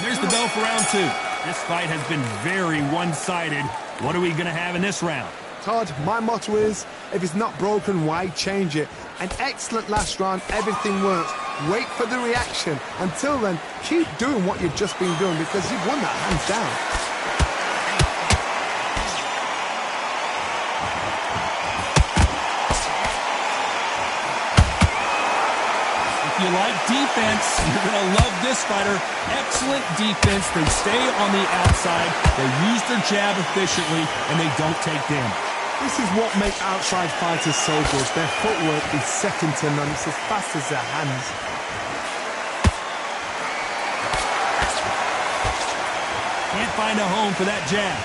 There's the bell for round two. This fight has been very one-sided. What are we going to have in this round? Todd, my motto is, if it's not broken, why change it? An excellent last round, everything works. Wait for the reaction. Until then, keep doing what you've just been doing because you've won that hands down. If you like defense, you're going to love this fighter. Excellent defense. They stay on the outside. They use their jab efficiently, and they don't take damage. This is what makes outside fighters so good. Their footwork is second to none. It's as fast as their hands. Can't find a home for that jab.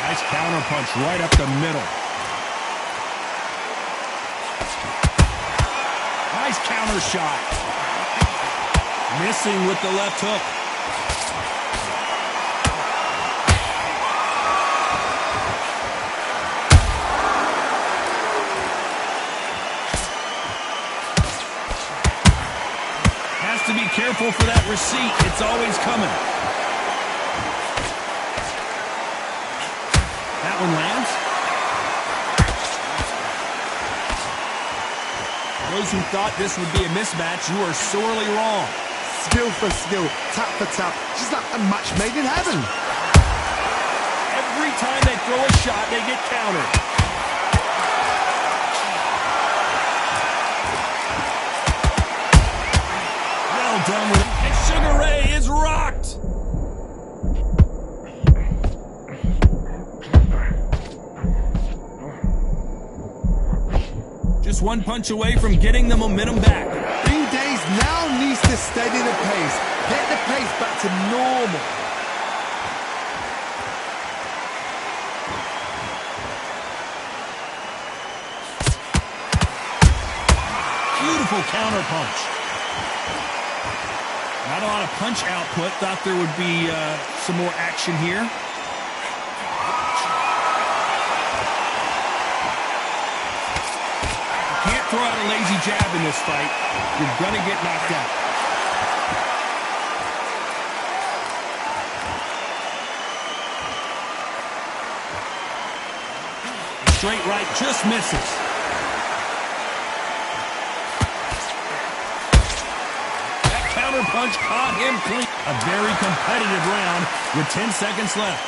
Nice counter punch right up the middle. Nice counter shot. Missing with the left hook. Has to be careful for that receipt. It's always coming. That one lands. Those who thought this would be a mismatch, you are sorely wrong. Skill for skill, tap for tap, just like a match made in heaven. Every time they throw a shot, they get countered. Well done with it. And Sugar Ray is rocked. Just one punch away from getting the momentum back. 3 days now needs to steady the pace. Get the pace back to normal. Beautiful counter punch. Not a lot of punch output. Thought there would be some more action here. Throw out a lazy jab in this fight, you're going to get knocked out. Straight right just misses. That counter punch caught him clean. A very competitive round with 10 seconds left.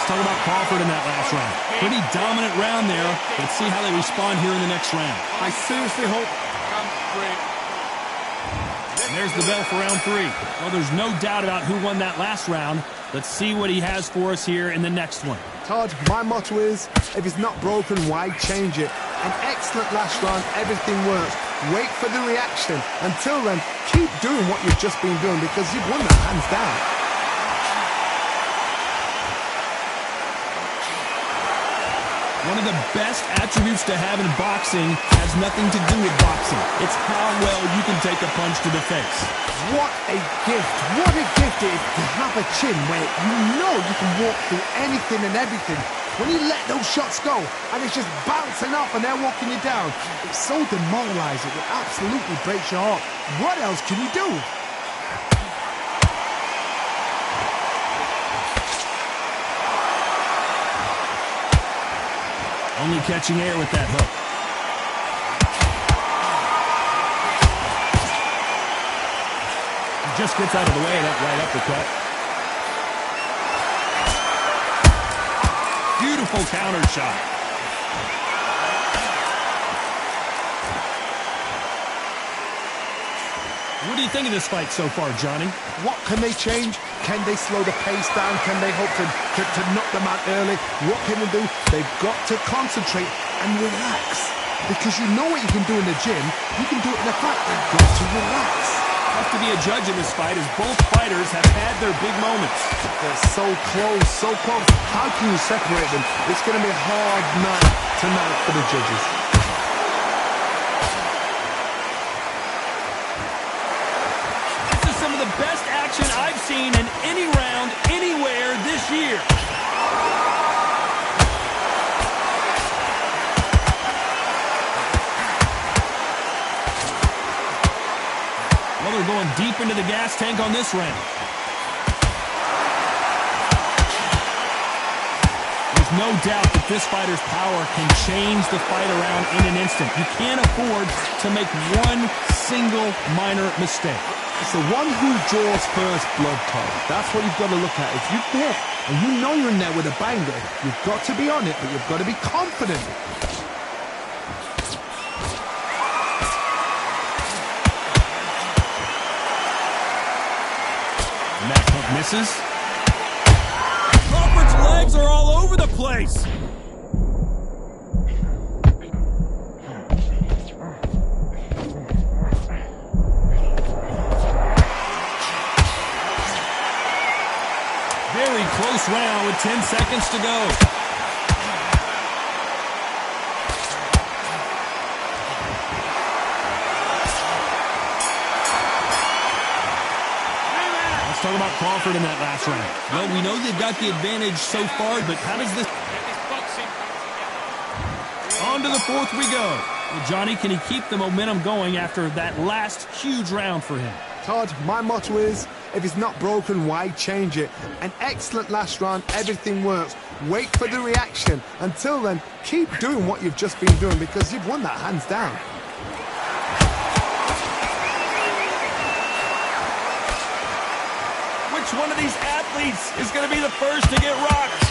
Talk about Crawford in that last round. Pretty dominant round there. Let's see how they respond here in the next round. I seriously hope... And there's the bell for round three. Well, there's no doubt about who won that last round. Let's see what he has for us here in the next one. Todd, my motto is, if it's not broken, why change it? An excellent last round, everything works. Wait for the reaction. Until then, keep doing what you've just been doing because you've won that hands down. One of the best attributes to have in boxing has nothing to do with boxing. It's how well you can take a punch to the face. What a gift. What a gift it is to have a chin where you know you can walk through anything and everything. When you let those shots go and it's just bouncing off and they're walking you down, it's so demoralizing. It absolutely breaks your heart. What else can you do? Only catching air with that hook. He just gets out of the way of that right uppercut. Beautiful counter shot. What do you think of this fight so far, Johnny? What can they change? Can they slow the pace down? Can they hope to knock them out early? What can they do? They've got to concentrate and relax. Because you know what you can do in the gym, you can do it in a fight. They've got to relax. Tough to be a judge in this fight as both fighters have had their big moments. They're so close, so close. How can you separate them? It's going to be a hard night tonight for the judges. This is some of the best action I've seen in any round, sheer. Well, they're going deep into the gas tank on this round. There's no doubt that this fighter's power can change the fight around in an instant. You can't afford to make one single minor mistake. It's the one who draws first blood, Todd. That's what you've got to look at. If you hit and you know you're in there with a banger, you've got to be on it, but you've got to be confident. And that pump misses. Crawford's legs are all over the place. Very close round with 10 seconds to go. Let's talk about Crawford in that last round. Well, we know they've got the advantage so far, but how does this... On to the fourth we go. Well, Johnny, can he keep the momentum going after that last huge round for him? Todd, my motto is, if it's not broken, why change it? An excellent last round, everything works. Wait for the reaction. Until then, keep doing what you've just been doing because you've won that hands down. Which one of these athletes is going to be the first to get rocked?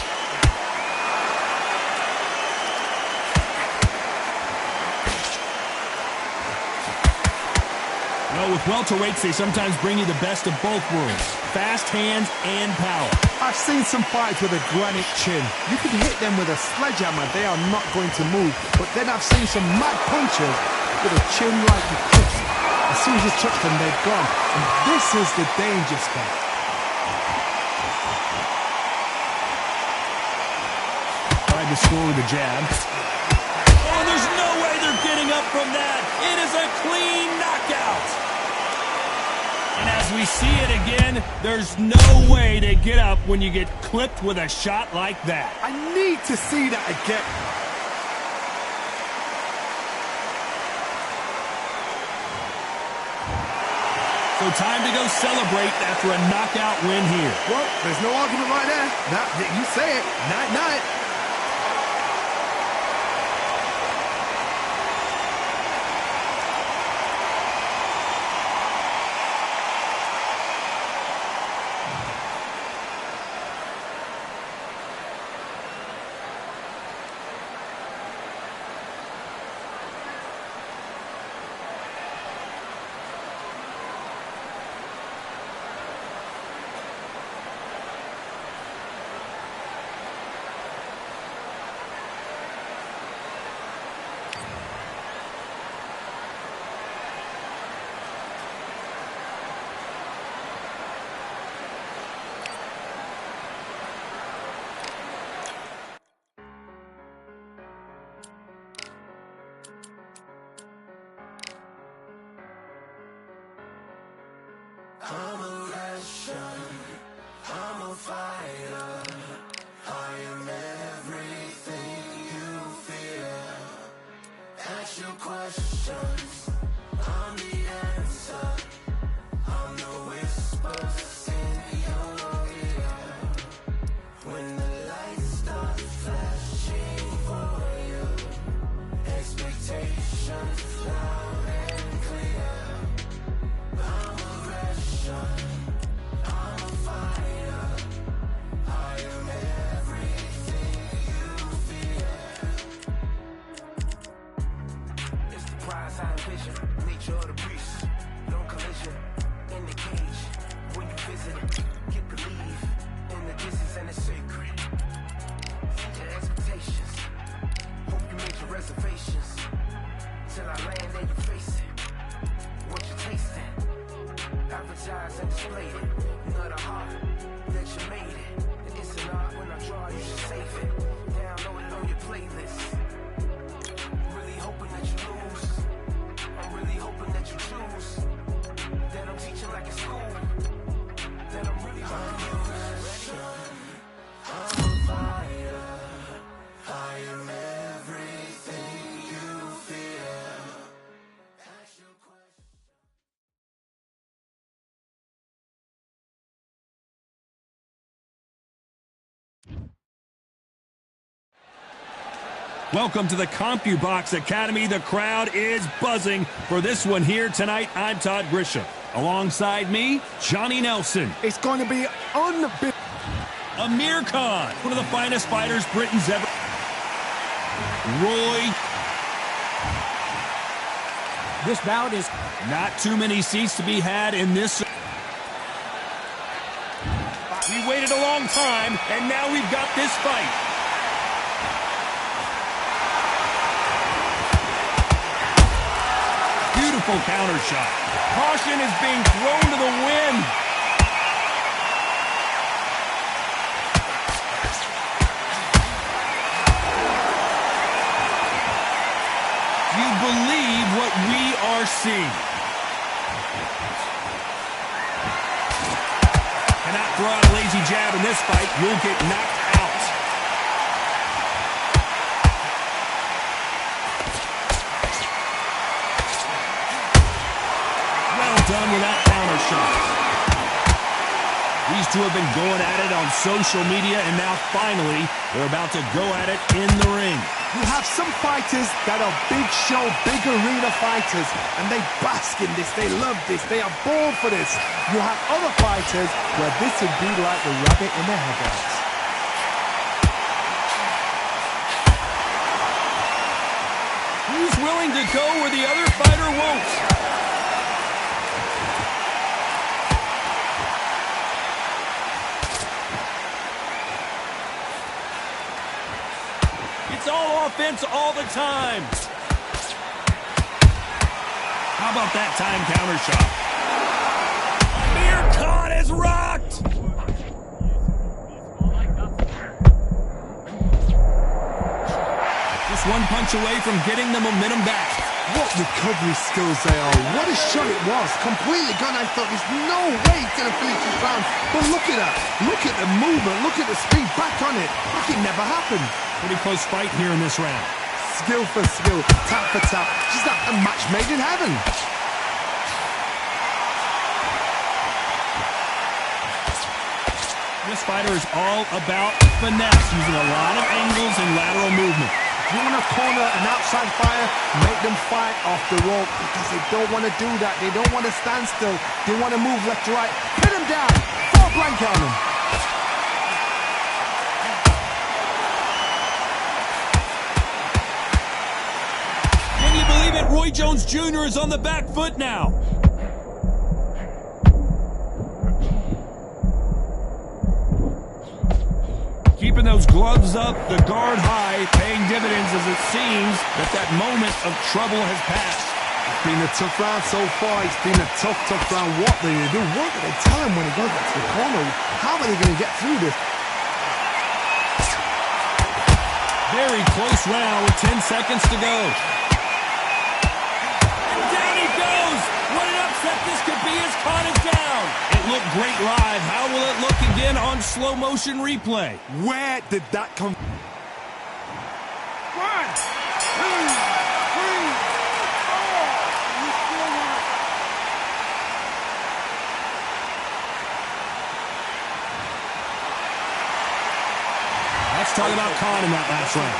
Well, with welterweights, they sometimes bring you the best of both worlds. Fast hands and power. I've seen some fights with a granite chin. You can hit them with a sledgehammer, they are not going to move. But then I've seen some mad punchers with a chin like a crisp. As soon as you touch them, they're gone. And this is the danger spot. Tried to score with a jab. Oh, there's no way they're getting up from that. It is a clean knockout. And as we see it again, there's no way to get up when you get clipped with a shot like that. I need to see that again. So time to go celebrate after a knockout win here. Well, there's no argument right there. You say it. Night-night. I'm a Russian, I'm a fighter, I am everything you fear. Ask your questions, I'm the answer, I'm the whispers in your ear. When the lights start flashing for you, expectations loud and clear. I'm a Russian, I'm a fighter, I Welcome to the CompuBox Academy. The crowd is buzzing for this one here tonight. I'm Todd Grisham. Alongside me, Johnny Nelson. It's going to be unbelievable. Amir Khan, one of the finest fighters Britain's ever. Roy. This bout is not too many seats to be had in this. We waited a long time, and now we've got this fight. Beautiful counter shot. Caution is being thrown to the wind. Do you believe what we are seeing? Cannot throw out a lazy jab in this fight. You'll get knocked out. Done with that counter shot. These two have been going at it on social media, and now finally they're about to go at it in the ring. You have some fighters that are big show, big arena fighters, and they bask in this, they love this, they are born for this. You have other fighters where this would be like the rabbit in the headlights. Who's willing to go where the other fighter won't? It's all offense all the time. How about that time counter shot? Amir Khan is rocked. Just one punch away from getting the momentum back. What recovery skills they are. What a shot it was. Completely gone. I thought there's no way he's going to finish this round. But look at that. Look at the movement. Look at the speed back on it. Like it never happened. Pretty close fight here in this round. Skill for skill. Tap for tap. Just like a match made in heaven. This fighter is all about finesse, using a lot of angles and lateral movement. You want to corner an outside fighter, make them fight off the rope because they don't want to do that. They don't want to stand still. They want to move left to right. Pin them down. Throw a blanket on them. Can you believe it? Roy Jones Jr. is on the back foot now. Keeping those gloves up, the guard high, paying dividends as it seems that moment of trouble has passed. It's been a tough round so far. It's been a tough round. What do they do? What do they tell him when he goes back to the corner? How are they going to get through this? Very close round with 10 seconds to go. And down he goes. What an upset this could be as Khan is down. It looked great live. How will it look again on slow motion replay? Where did that come from? 1, 2, 3, 4. Let's talk about Khan in that last round.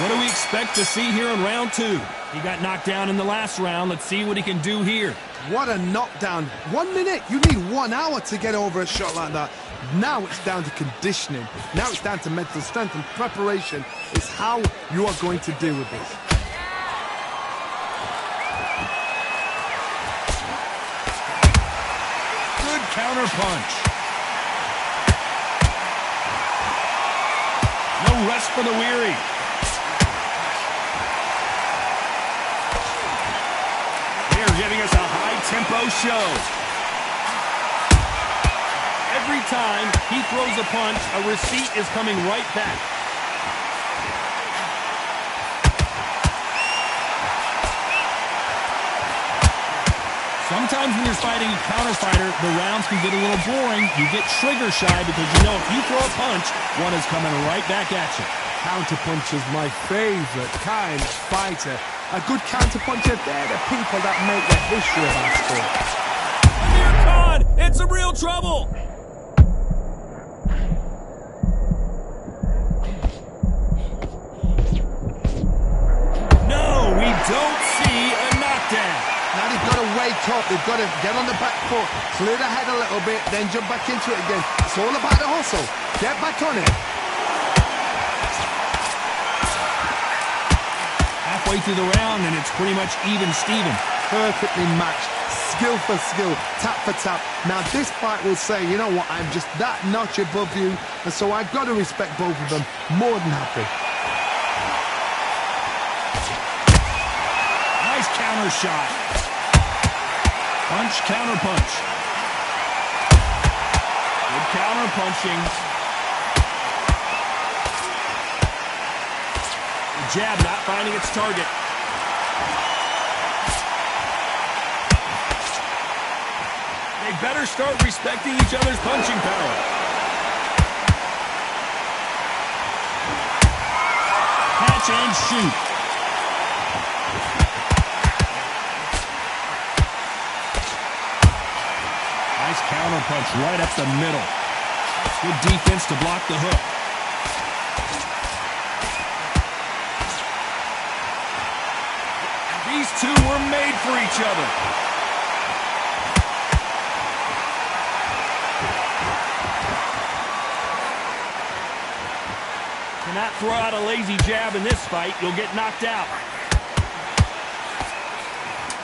What do we expect to see here in round 2? He got knocked down in the last round. Let's see what he can do here. What a knockdown. 1 minute. You need 1 hour to get over a shot like that. Now it's down to conditioning. Now it's down to mental strength and preparation. It's how you are going to deal with this. Good counter punch. No rest for the weary. They're giving us a high-tempo show. Every time he throws a punch, a receipt is coming right back. Sometimes when you're fighting a counter fighter, the rounds can get a little boring. You get trigger shy because you know if you throw a punch, one is coming right back at you. Counterpunch is my favorite kind of fighter. A good counterpuncher, they're the people that make the history of our sport. Amir Khan, it's some real trouble. They've got to get on the back foot, clear the head a little bit, then jump back into it again. It's all about the hustle. Get back on it. Halfway through the round, and it's pretty much even Steven. Perfectly matched, skill for skill, tap for tap. Now this fight will say, you know what, I'm just that notch above you, and so I've got to respect both of them. More than happy. Nice counter shot. Punch, counter punch. Good counter punching. The jab not finding its target. They better start respecting each other's punching power. Catch and shoot. Nice counter punch right up the middle. Good defense to block the hook. These two were made for each other. Cannot throw out a lazy jab in this fight. You'll get knocked out.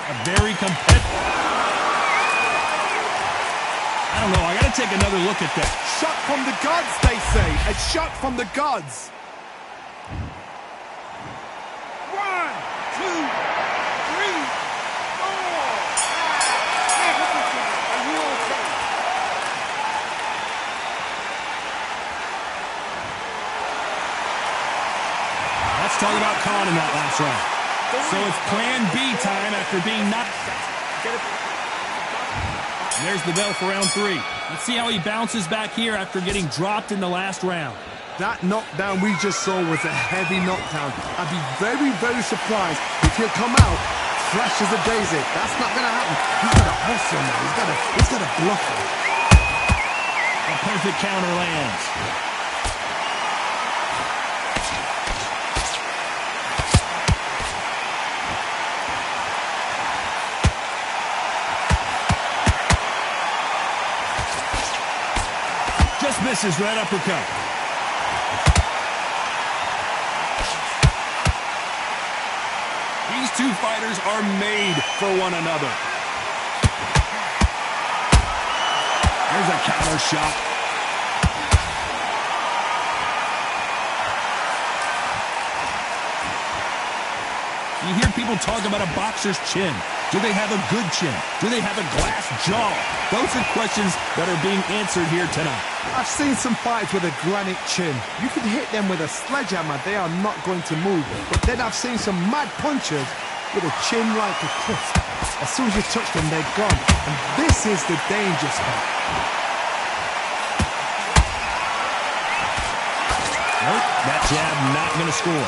A very competitive. I don't know. I got to take another look at that. Shot from the gods, they say. A shot from the gods. 1, 2, 3, 4. Are you okay? Let's talk about Khan in that last round. So it's plan B time after being knocked. There's the bell for round 3. Let's see how he bounces back here after getting dropped in the last round. That knockdown we just saw was a heavy knockdown. I'd be very, very surprised if he'll come out fresh as a daisy. That's not going to happen. He's got to hustle now. He's got to bluff him. A perfect counter lands. Just misses right uppercut. These two fighters are made for one another. There's a counter shot. You hear people talk about a boxer's chin. Do they have a good chin? Do they have a glass jaw? Those are questions that are being answered here tonight. I've seen some fighters with a granite chin. You could hit them with a sledgehammer, they are not going to move. But then I've seen some mad punchers with a chin like a crisp. As soon as you touch them, they're gone. And this is the danger spot. Nope, that jab not going to score.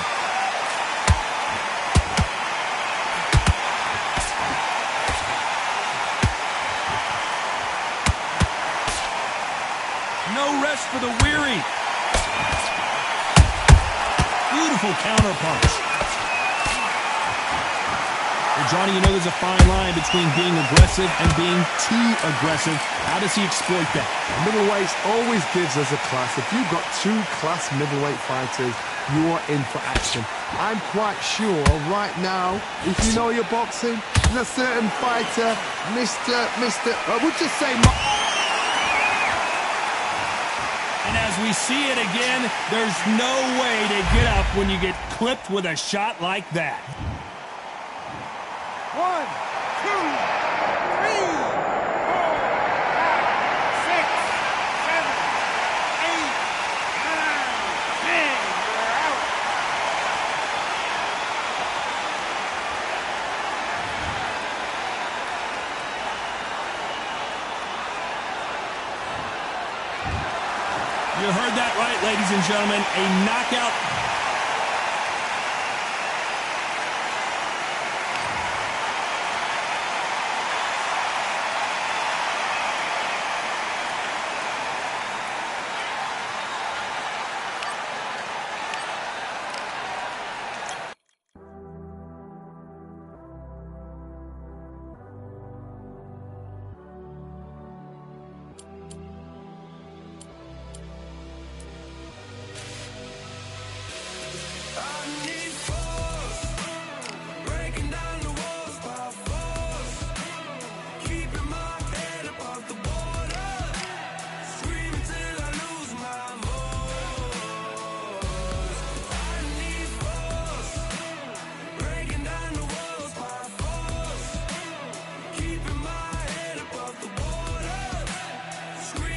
No rest for the weary. Beautiful counter punch. Well, Johnny, you know there's a fine line between being aggressive and being too aggressive. How does he exploit that? Middleweights always gives us a class. If you've got 2 class middleweight fighters, you are in for action. I'm quite sure right now, if you know your boxing, there's a certain fighter, I would just say... And as we see it again, there's no way to get up when you get clipped with a shot like that. 1, 2, 3, 4, 5, 6, 7, 8, 9, 10. You're out. You heard that right, ladies and gentlemen. A knockout.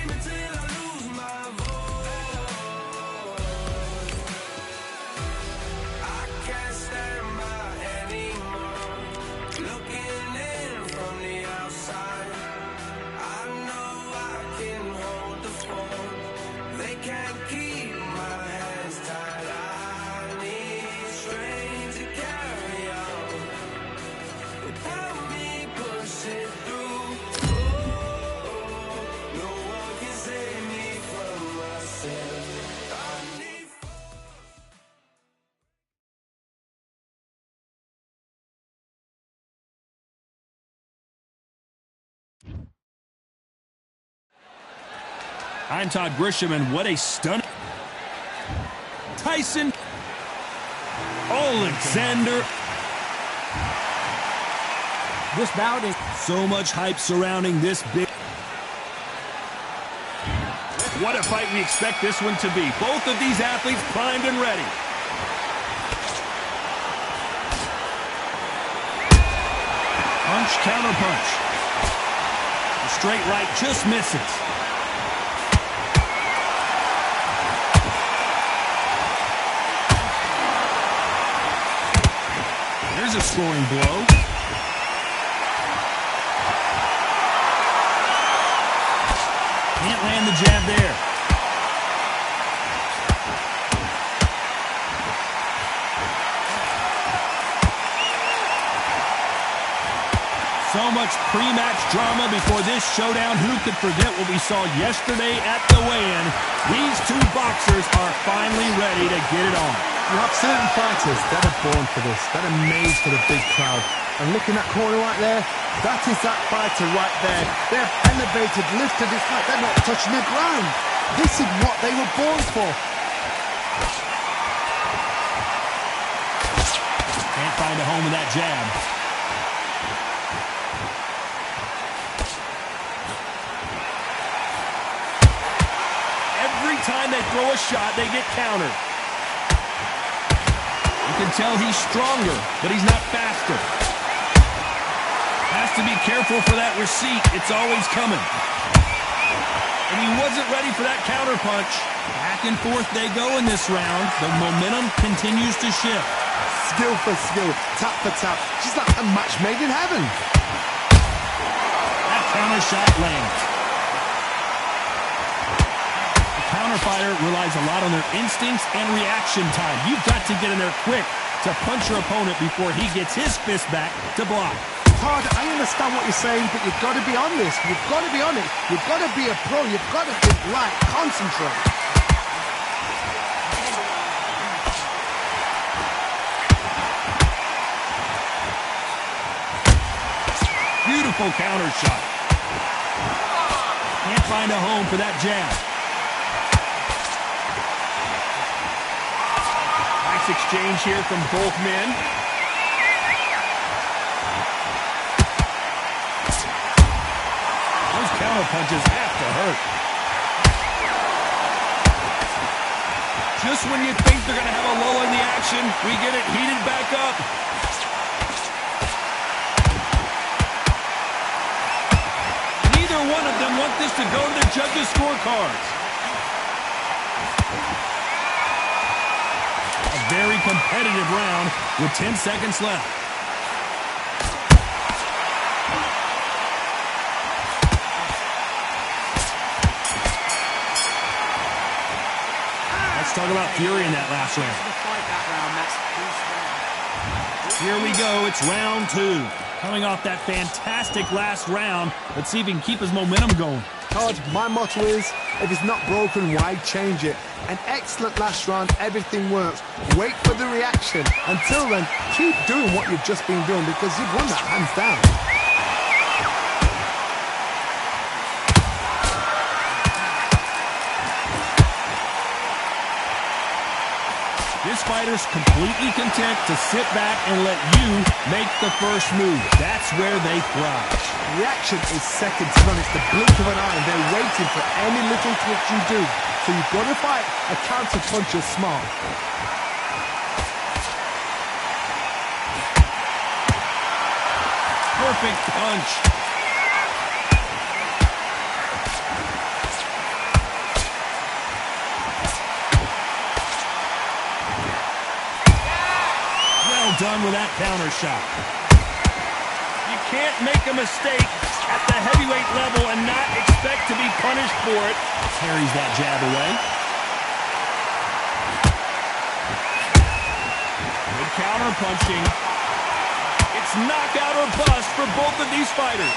scream until I lose my voice. I can't stand by anymore. Looking in from the outside, I know I can hold the fort. They can't keep my hands tied. I need strength to carry on without me pushing through. Oh, no one can save me from myself. I need. I'm Todd Grisham, and what a stunning Tyson Alexander. This bout is So much hype surrounding this big. What a fight we expect this one to be. Both of these athletes primed and ready. Punch, counter punch. The straight right just misses. There's a scoring blow. Can't land the jab there. So much pre-match drama before this showdown. Who could forget what we saw yesterday at the weigh-in? These two boxers are finally ready to get it on. You have certain fighters that are born for this, that are made for the big crowd. And looking at that corner right there, that is that fighter right there. They're elevated, lifted, it's like they're not touching the ground. This is what they were born for. Can't find a home with that jab. Every time they throw a shot, they get countered. You can tell he's stronger, but he's not faster. Has to be careful for that receipt. It's always coming. And he wasn't ready for that counter punch. Back and forth they go in this round. The momentum continues to shift. Skill for skill, tap for tap. She's like a match made in heaven. That counter shot lands. The counter fighter relies a lot on their instincts and reaction time. You've got to get in there quick to punch your opponent before he gets his fist back to block. Todd, I understand what you're saying, but you've got to be on this. You've got to be on it. You've got to be a pro. You've got to think right. Concentrate. Beautiful counter shot. Can't find a home for that jab. Nice exchange here from both men. Those counter punches have to hurt. Just when you think they're going to have a lull in the action, we get it heated back up. Neither one of them want this to go to the judges' scorecards. A very competitive round with 10 seconds left. Let's talk about fury in that last round. Here we go. It's round two. Coming off that fantastic last round, let's see if he can keep his momentum going. Todd, my motto is, if it's not broken, why change it? An excellent last round, everything works. Wait for the reaction. Until then, keep doing what you've just been doing because you've won that hands down. This fighter's completely content to sit back and let you make the first move. That's where they thrive. Reaction is second to none. It's the blink of an eye and they're waiting for any little twitch you do. So you've got to fight a counter puncher smart. Perfect punch. done with that counter shot. You can't make a mistake at the heavyweight level and not expect to be punished for it. Carries that jab away. Good counter punching. It's knockout or bust for both of these fighters.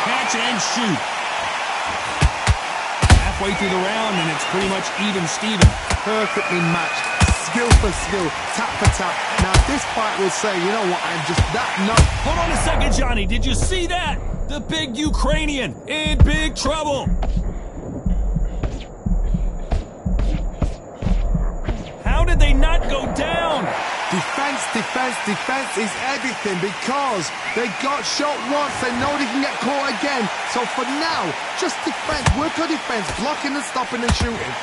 Catch and shoot. Halfway through the round, and it's pretty much even Steven. Perfectly matched, skill for skill, tap for tap. Now this fight will say, you know what, I'm just that nuts. Hold on a second, Johnny. Did you see that? The big Ukrainian in big trouble. How did they not go down? Defense, defense, defense is everything because they got shot once, they know they can get caught again. So for now, just defense, work on defense, blocking and stopping and shooting.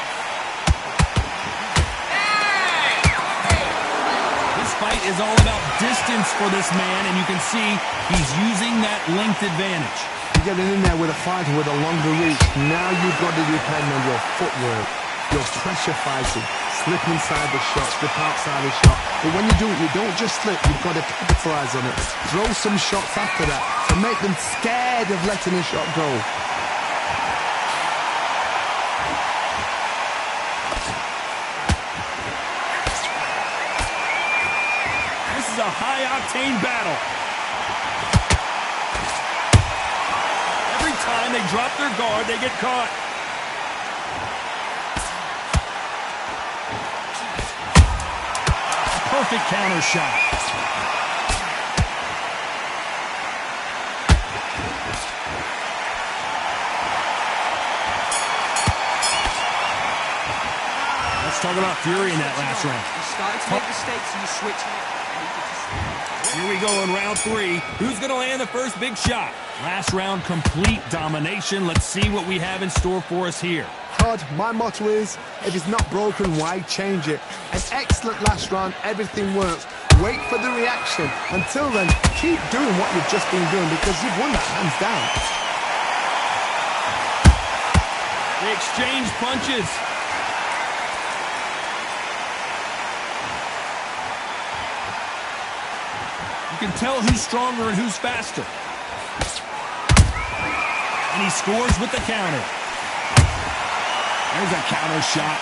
This fight is all about distance for this man, and you can see he's using that length advantage. You're getting in there with a fighter with a longer reach. Now you've got to depend on your footwork, your pressure fighting. Slip inside the shot, slip outside the shot. But when you do it, you don't just slip, you've got to capitalize on it. Throw some shots after that to make them scared of letting a shot go. This is a high-octane battle. Every time they drop their guard, they get caught. Perfect counter shot. Let's talk about Fury in that last round. You started to make mistakes and you're switching it. Here we go in round 3. Who's going to land the first big shot? Last round, complete domination. Let's see what we have in store for us here. Todd, my motto is, if it's not broken, why change it? An excellent last round, everything works. Wait for the reaction. Until then, keep doing what you've just been doing because you've won that hands down. They exchange punches. You can tell who's stronger and who's faster. And he scores with the counter. There's a counter shot.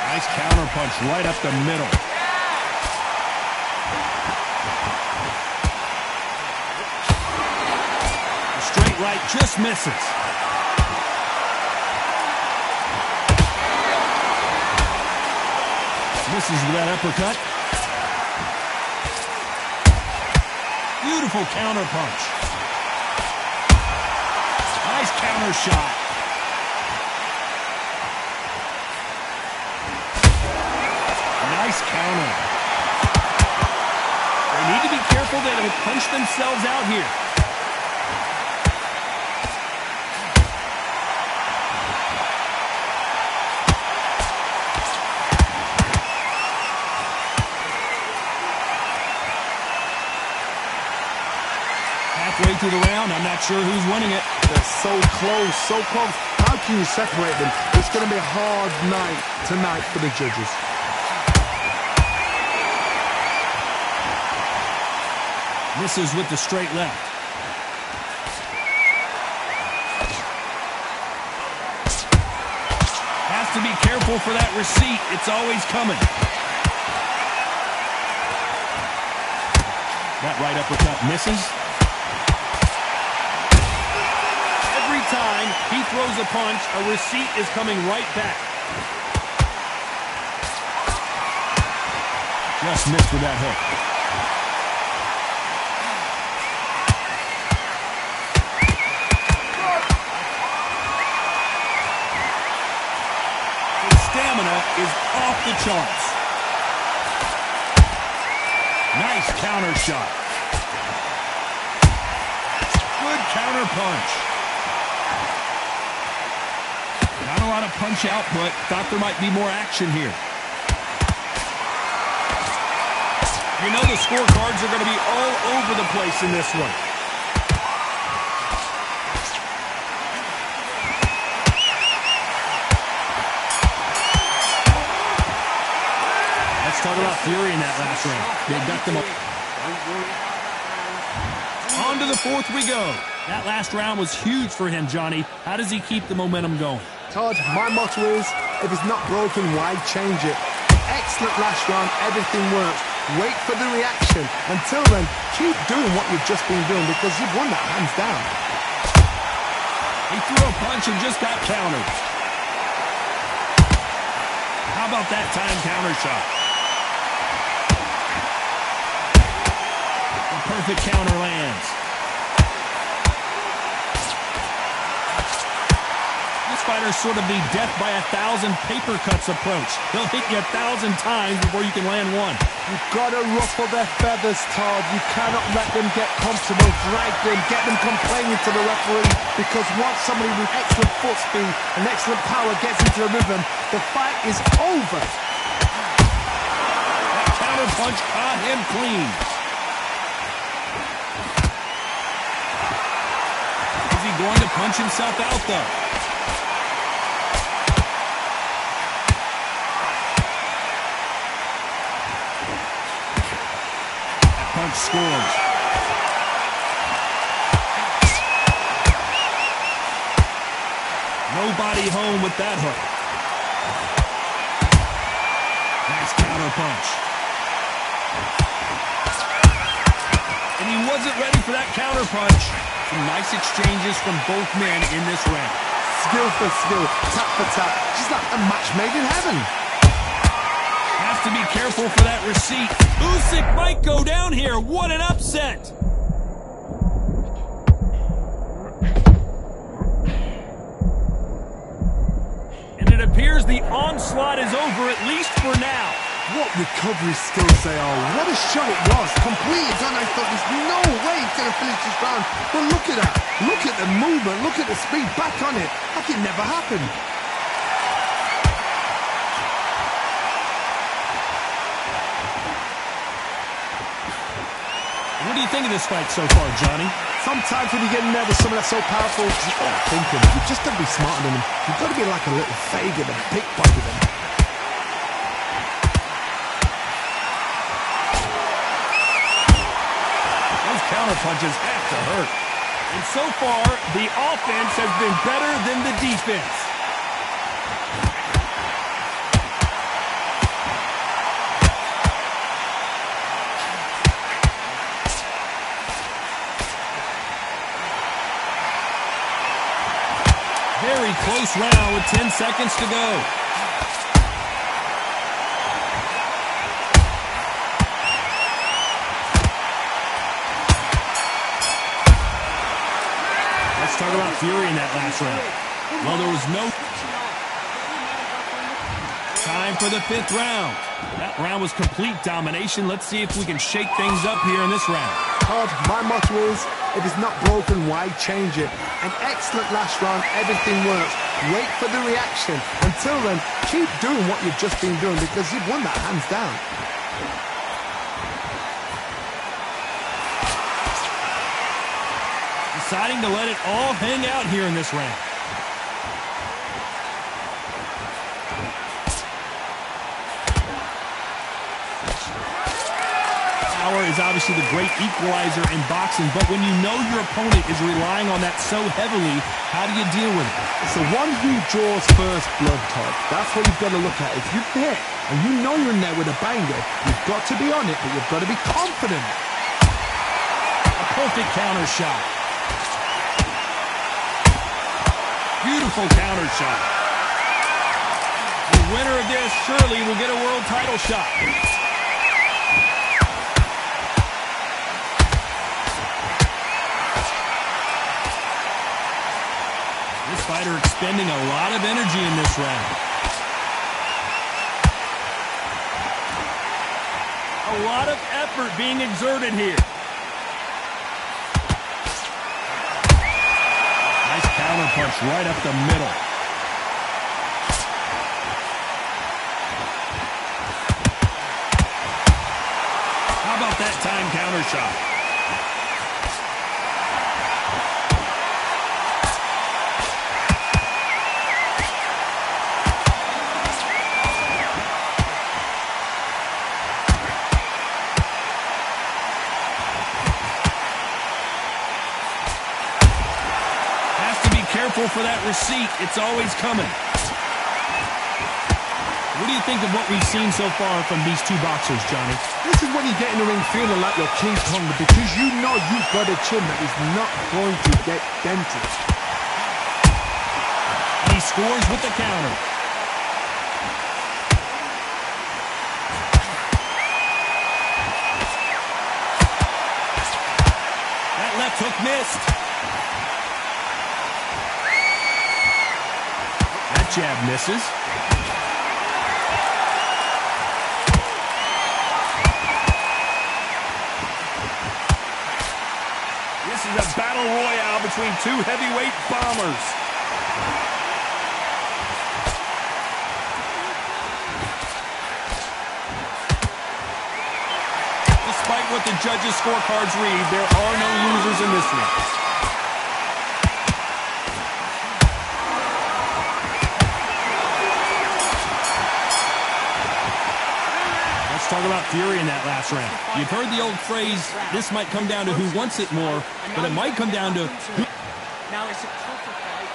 Nice counter punch right up the middle. A straight right just misses. Misses with that uppercut. Beautiful counter punch. Nice counter shot. Nice counter. They need to be careful they don't punch themselves out here. Halfway through the round, I'm not sure who's winning it. They're so close, so close. How can you separate them? It's going to be a hard night tonight for the judges. Misses with the straight left. Has to be careful for that receipt. It's always coming. That right uppercut misses. Every time he throws a punch, a receipt is coming right back. Just missed with that hook. Stamina is off the charts. Nice counter shot. Good counter punch. Not a lot of punch output. Thought there might be more action here. You know the scorecards are going to be all over the place in this one. Let's talk about Fury in that last round. They got them up. On to the fourth we go. That last round was huge for him, Johnny. How does he keep the momentum going? Todd, my motto is, if it's not broken, why change it? Excellent last round, everything works. Wait for the reaction. Until then, keep doing what you've just been doing because you've won that hands down. He threw a punch and just got countered. How about that time counter shot? The perfect counter lands. This fighter's sort of the death by 1,000 paper cuts approach. He'll hit you 1,000 times before you can land one. You've got to ruffle their feathers, Todd. You cannot let them get comfortable, drag them, get them complaining to the referee, because once somebody with excellent foot speed and excellent power gets into the rhythm, the fight is over. That counter punch caught him clean. Is he going to punch himself out, though? Punch scores. Nobody home with that hook. Nice counter punch. And he wasn't ready for that counter punch. Some nice exchanges from both men in this round. Skill for skill, tap for tap, just like a match made in heaven. Has to be careful for that receipt. Usyk might go down here. What an upset. And it appears the onslaught is over, at least for now. What recovery skills they are. What a shot it was. Completely done. I thought there's no way he's going to finish this round. But look at that. Look at the movement. Look at the speed. Back on it. Like it never happened. What do you think of this fight so far, Johnny? Sometimes when you get in there with someone that's so powerful, you just gotta think him. You just gotta be smarter than him. You've got to be like a little faggot and pickpocket him. Those counter punches have to hurt. And so far, the offense has been better than the defense. Very close round with 10 seconds to go. Let's talk about Fury in that last round. Well, there was no time for the fifth round. That round was complete domination. Let's see if we can shake things up here in this round. Todd, my motto is, if it's not broken, why change it? An excellent last round, everything works. Wait for the reaction. Until then, keep doing what you've just been doing because you've won that hands down. Deciding to let it all hang out here in this round. Power is obviously the great equalizer in boxing, but when you know your opponent is relying on that so heavily, how do you deal with it? It's the one who draws first blood, Todd. That's what you've got to look at. If you hit and you know you're in there with a banger, you've got to be on it, but you've got to be confident. A perfect counter shot. Beautiful counter shot. The winner of this surely will get a world title shot. This fighter expending a lot of energy in this round. A lot of effort being exerted here. Nice counter punch right up the middle. How about that time counter shot? Has to be careful for that receipt. It's always coming. What do you think of what we've seen so far from these two boxers, Johnny? This is when you get in the ring feeling like you're King Kong because you know you've got a chin that is not going to get dented. And he scores with the counter. That left hook missed. That jab misses. This is a battle royale between two heavyweight bombers. Despite what the judges' scorecards read, there are no losers in this one. Let's talk about fury in that last round. You've heard the old phrase, this might come down to who wants it more, but it might come down to who... Now it's a tougher fight.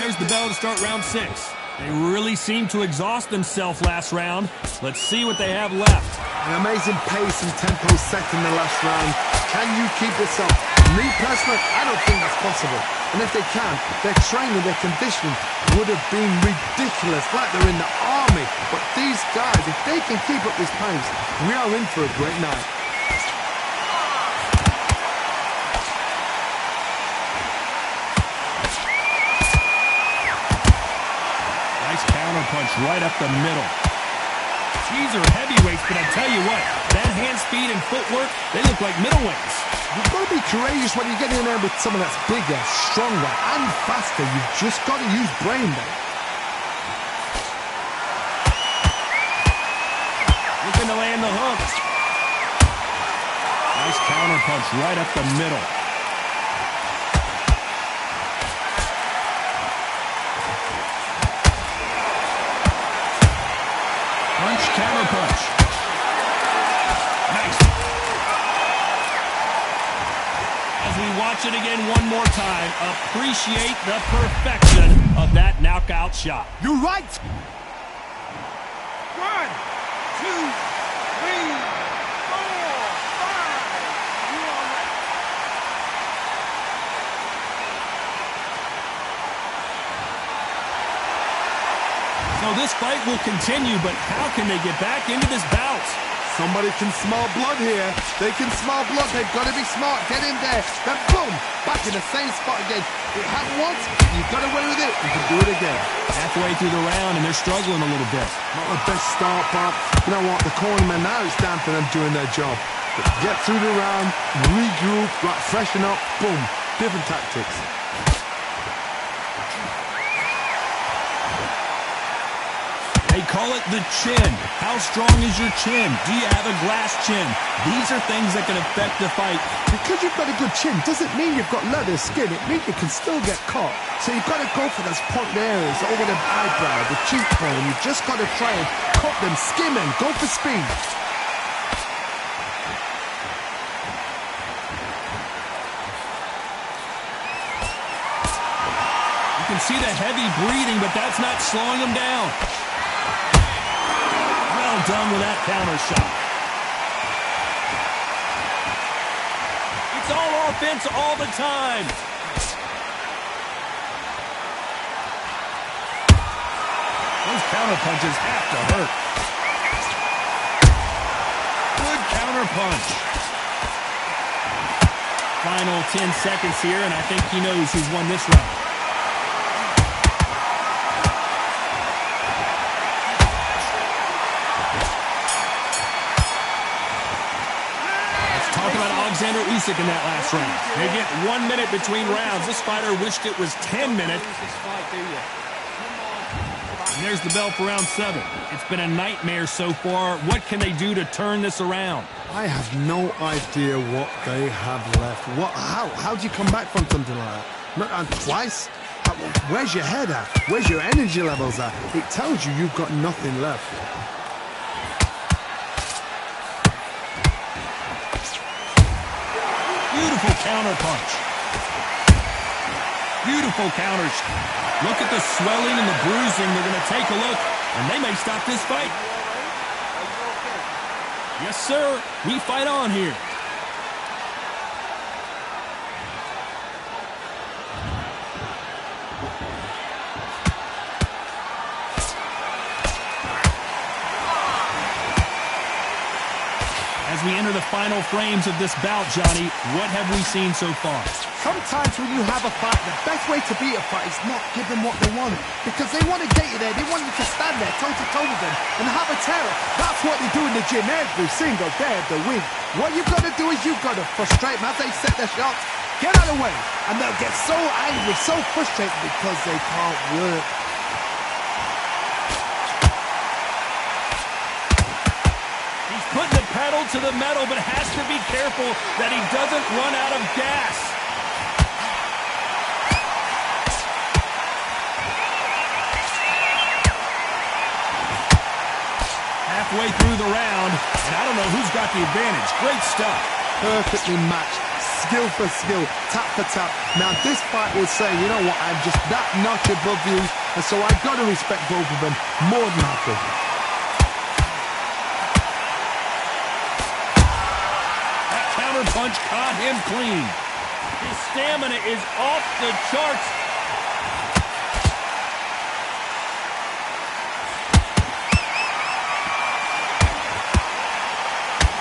There's the bell to start round 6. They really seem to exhaust themselves last round. Let's see what they have left. An amazing pace and tempo set in the last round. Can you keep this up? Me personally, I don't think that's possible. And if they can, their training, their conditioning would have been ridiculous, like they're in the army. But these guys, if they can keep up this pace, we are in for a great night. Nice counter punch right up the middle. These are heavyweights, but I tell you what, that hand speed and footwork, they look like middleweights. You've got to be courageous when you get in there with someone that's bigger, stronger, and faster. You've just got to use brain there. Looking to land the hook. Nice counter punch right up the middle. Punch, counter punch. Nice. As we watch it again one more time, appreciate the perfection of that knockout shot. You're right. 1, 2, 3, 4, 5. You are ready. So this fight will continue, but how can they get back into this bout? Somebody can smell blood here. They can smell blood. They've got to be smart. Get in there. Then boom, back in the same spot again. It happened once. You got away with it. You can do it again. Halfway through the round, and they're struggling a little bit. Not the best start, but you know what? The cornerman now is down to them doing their job. But get through the round, regroup, right, freshen up. Boom, different tactics. They call it the chin. How strong is your chin? Do you have a glass chin? These are things that can affect the fight. Because you've got a good chin doesn't mean you've got leather skin. It means you can still get caught. So you've got to go for those point areas over the eyebrow, the cheekbone. You've just got to try and cut them, skim them, go for speed. You can see the heavy breathing, but that's not slowing them down. Well done with that counter shot. It's all offense all the time. Those counter punches have to hurt. Good counter punch. Final 10 seconds here, and I think he knows who's won this round. Alexander Usyk in that last round. They get 1 minute between rounds. This fighter wished it was 10 minutes. And there's the bell for round 7. It's been a nightmare so far. What can they do to turn this around? I have no idea what they have left. How do you come back from something like that? Not twice? Where's your head at? Where's your energy levels at? It tells you you've got nothing left. Beautiful counter punch. Beautiful counters. Look at the swelling and the bruising. They're going to take a look, and they may stop this fight. Yes, sir. We fight on here. As we enter the final frames of this bout, Johnny, what have we seen so far? Sometimes when you have a fight, the best way to beat a fight is not give them what they want. Because they want to get you there. They want you to stand there toe-to-toe with them and have a terror. That's what they do in the gym every single day of the week. What you've got to do is you've got to frustrate them as they set their shots. Get out of the way. And they'll get so angry, so frustrated because they can't work. Putting the pedal to the metal, but has to be careful that he doesn't run out of gas. Halfway through the round, and I don't know who's got the advantage. Great stuff. Perfectly matched, skill for skill, tap for tap. Now this fight will say, you know what, I'm just that notch above you, and so I've got to respect both of them more than happy. Punch caught him clean. His stamina is off the charts.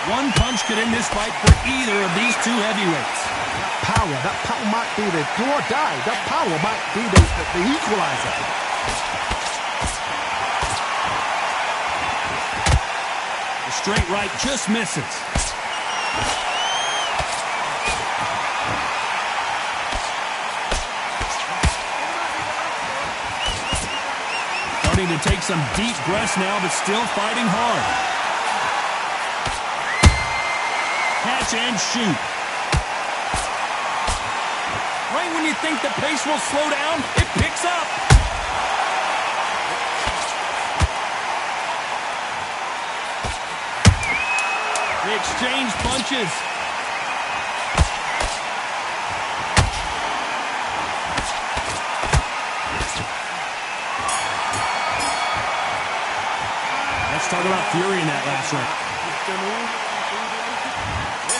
One punch could end this fight for either of these two heavyweights. That power might be the do or die. That power might be the equalizer. The straight right just misses. To take some deep breaths now, but still fighting hard. Catch and shoot. Right when you think the pace will slow down, it picks up. They exchange punches. Talk about fury in that last round.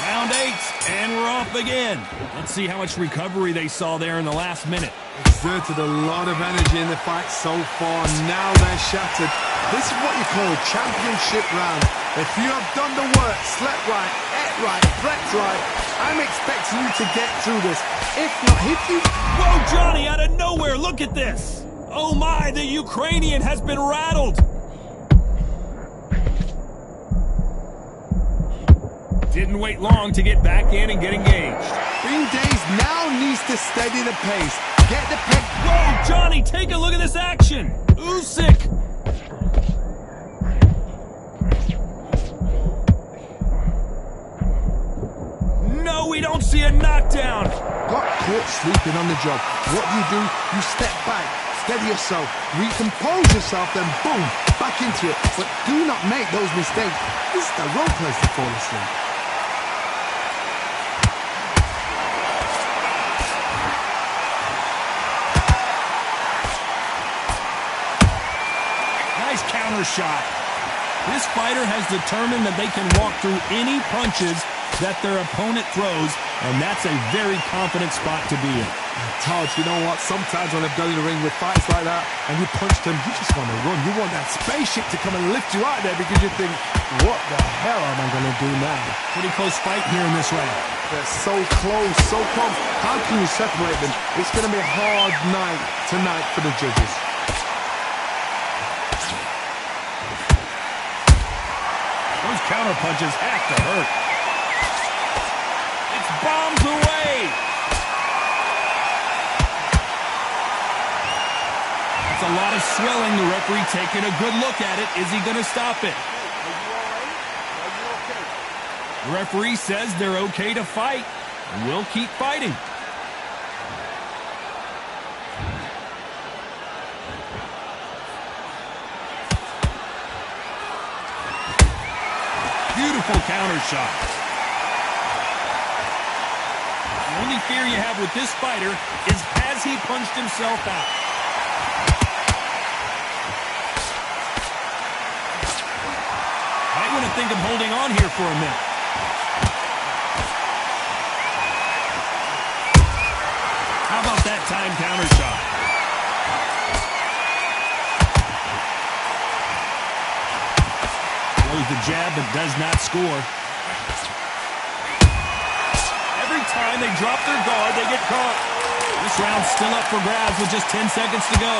Round 8, and we're off again. Let's see how much recovery they saw there in the last minute. Exerted a lot of energy in the fight so far. Now they're shattered. This is what you call a championship round. If you have done the work, slept right, ate right, slept right, I'm expecting you to get through this. If not, if you... Whoa, Johnny, out of nowhere, look at this. Oh my, the Ukrainian has been rattled. Didn't wait long to get back in and get engaged. Green Days now needs to steady the pace. Get the peg. Whoa, Johnny, take a look at this action. Usyk. No, we don't see a knockdown. Got caught sleeping on the job. What do? You step back, steady yourself, recompose yourself, then boom, back into it. But do not make those mistakes. This is the wrong place to fall asleep. Counter shot. This fighter has determined that they can walk through any punches that their opponent throws, and that's a very confident spot to be in. Taj, you know what? Sometimes when I've done in the ring with fights like that, and you punch them, you just want to run. You want that spaceship to come and lift you out there because you think, what the hell am I going to do now? Pretty close fight here in this round. They're so close, so close. How can you separate them? It's going to be a hard night tonight for the judges. Those counter punches have to hurt. It's bombs away. That's a lot of swelling. The referee taking a good look at it. Is he going to stop it? The referee says they're okay to fight, and we'll keep fighting. Beautiful counter shot. The only fear you have with this fighter is has he punched himself out? Might want to think of holding on here for a minute. How about that time counter shot? Throws the jab but does not score. Every time they drop their guard, they get caught. This round's still up for grabs with just 10 seconds to go.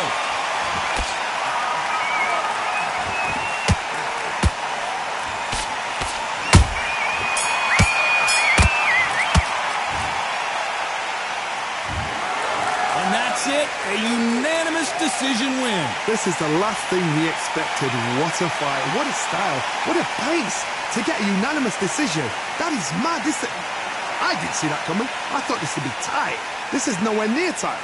And that's it, a unanimous decision win. This is the last thing we expected. What a fight, what a style, what a pace to get a unanimous decision. That is mad. I didn't see that coming. I thought this would be tight. This is nowhere near tight.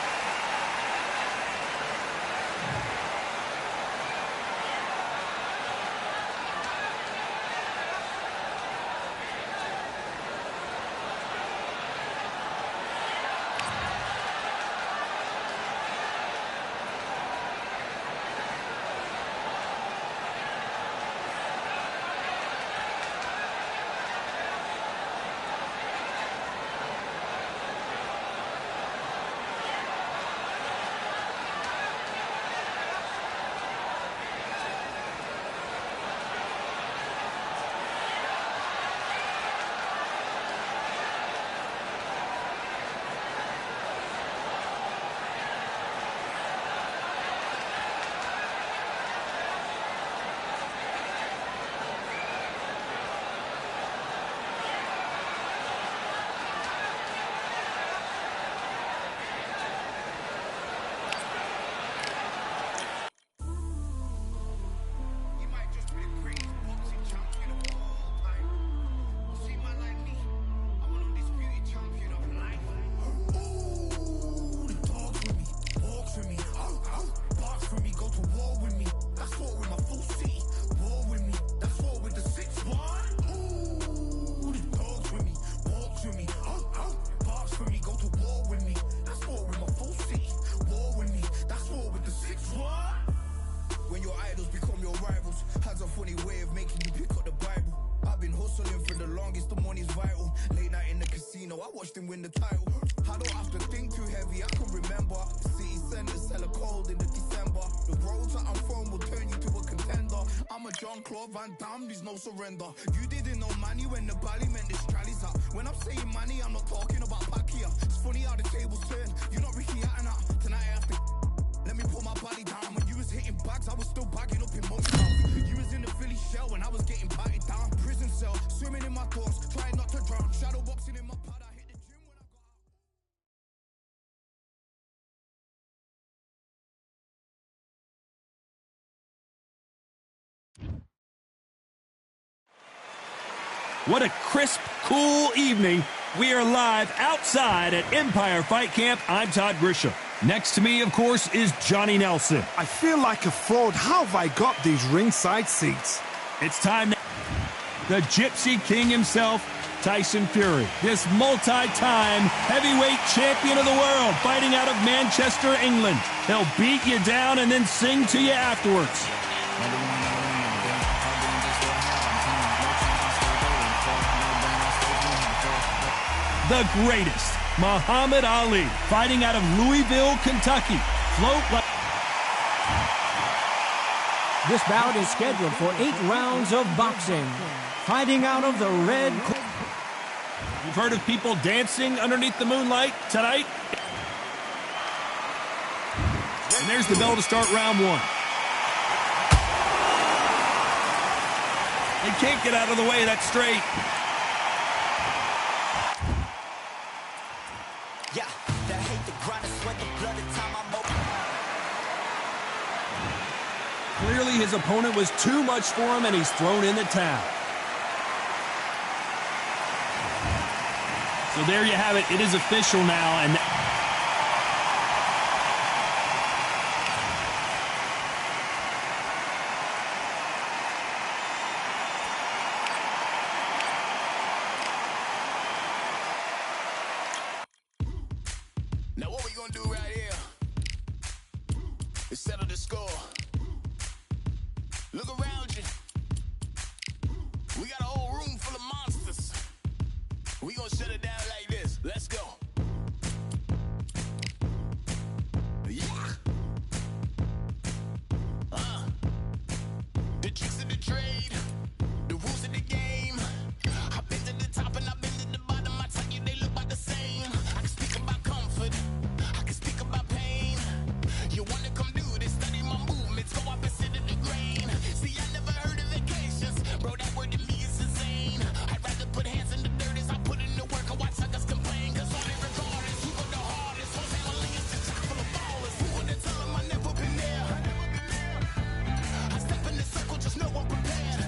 Win the title. I don't have to think too heavy, I can remember. The city centers hella cold in the December. The roads that I'm from will turn you to a contender. I'm a Jean-Claude Van Damme, there's no surrender. You didn't know money when the bally meant the strallies up. When I'm saying money, I'm not talking about Pacquiao. It's funny how the tables turn. You're not Ricky Hatton up. Tonight I have to let me put my body down. When you was hitting bags, I was still bagging up in Motown. You was in the Philly shell when I was getting patted down. Prison cell, swimming in my thoughts, trying not to drown. Shadow boxing in my pad. What a crisp, cool evening. We are live outside at Empire Fight Camp. I'm Todd Grisham. Next to me, of course, is Johnny Nelson. I feel like a fraud. How have I got these ringside seats? It's time now. The Gypsy King himself, Tyson Fury. This multi-time heavyweight champion of the world fighting out of Manchester, England. He'll beat you down and then sing to you afterwards. The greatest, Muhammad Ali, fighting out of Louisville, Kentucky. Float like... This bout is scheduled for 8 rounds of boxing. Fighting out of the red... You've heard of people dancing underneath the moonlight tonight? And there's the bell to start round 1. They can't get out of the way, that's straight. Yeah, that hate the grind, the sweat, the blood, the time I'm over. his opponent was too much for him, and he's thrown in the towel. So there you have it. It is official now, and now what we gonna do right here is settle the score. Look around you. We got a whole room full of monsters. We gonna shut it down like this. Let's go. Yeah. The tricks of the trade, the rules of the game. I've been to the top and I've been to the bottom. I tell you they look about the same. I can speak about comfort. I can speak about pain. You wanna come do this? Study my movements. Go up and sit in the grain. See, I never heard of vacations. Bro, that word to me is insane. I'd rather put hands in the dirt as I put in the work. I watch suckers complain. Cause all they regard is who go the hardest. Whole family is just chock full of ballers. Who would tell them I never been there? I step in the circle, just know I'm prepared.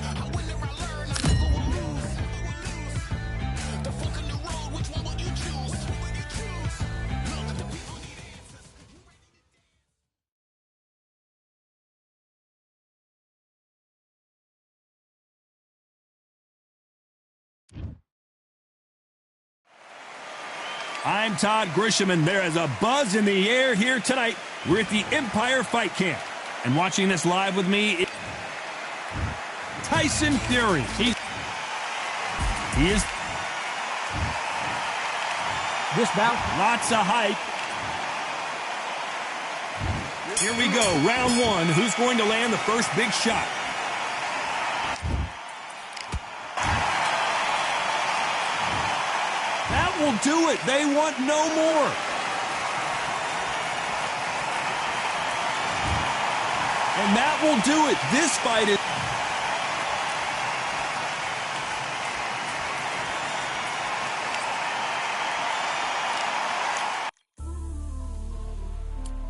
I win or I learn, I never will lose. The fork in the road, which one will you choose? Look, the people need answers. I'm Todd Grisham, and there is a buzz in the air here tonight. We're at the Empire Fight Camp, and watching this live with me is Tyson Fury. He is This bout, lots of hype. Here we go, round one. Who's going to land the first big shot? That will do it. They want no more. And that will do it. This fight is...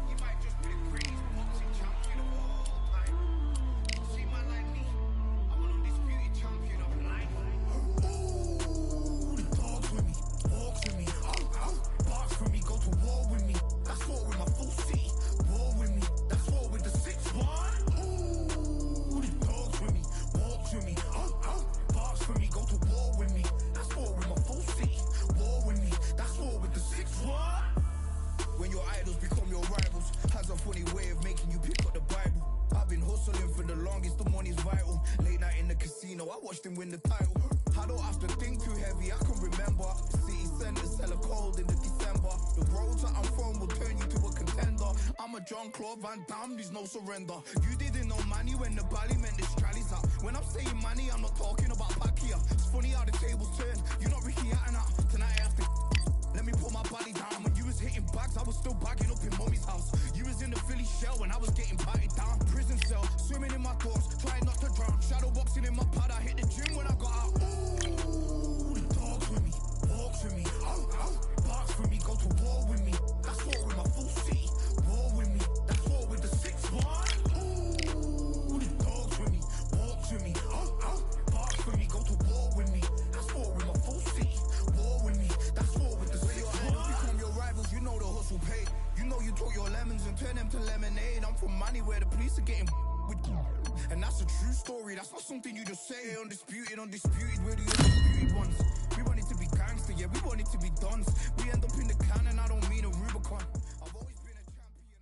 You might just be the greatest boxing champion of all time. See my like me, I'm an undisputed champion of life. Ooh, the dogs with me, walks with me, barks for me, go to war with me. That's war with my full city, war with me. That's war with the 6-1. Ooh, the dogs with me, walks with me, barks for me, go to war with me. That's war with my full city, war with me. That's war with the 6-1. When your idols become your rivals, has a funny way of making you pick up the Bible. I've been hustling for the longest, the money's vital. Late night in the casino, I watched him win the title. I don't have to think too heavy, I can remember. The city centers hella cold in the December. The roads that I'm from will turn you to a contender. I'm a Jean-Claude Van Damme, there's no surrender. You didn't know money when the bally meant the strallies up. When I'm saying money, I'm not talking about Pacquiao. It's funny how the tables turn. You're not Ricky Hatton. Tonight I have to... Let me put my body down. When you was hitting bags, I was still bagging up in mommy's house. You was in the Philly shell when I was getting patted down. Prison cell, swimming in my thoughts, trying not to drown. Shadow boxing in my pad, I hit the gym when I got out. Ooh, the dogs with me, walks with me, barks for me, go to war with me. That's war with my full city, war with me. That's war with the 6-1. Ooh, the dogs with me, walks with me, barks for me, go to war with me. That's war with my full city, war with me. That's war with the 6-1. Become your rivals, you know the hustle pay. You know you took your lemons and turn them to lemonade. I'm from money where the police are getting with, and that's a true story. That's not something you just say. Undisputed, we're the undisputed ones. We want it to be gangster, yeah, we want it to be done. We end up in the can, and I don't mean a Rubicon. I've always been a champion.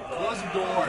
Close the door.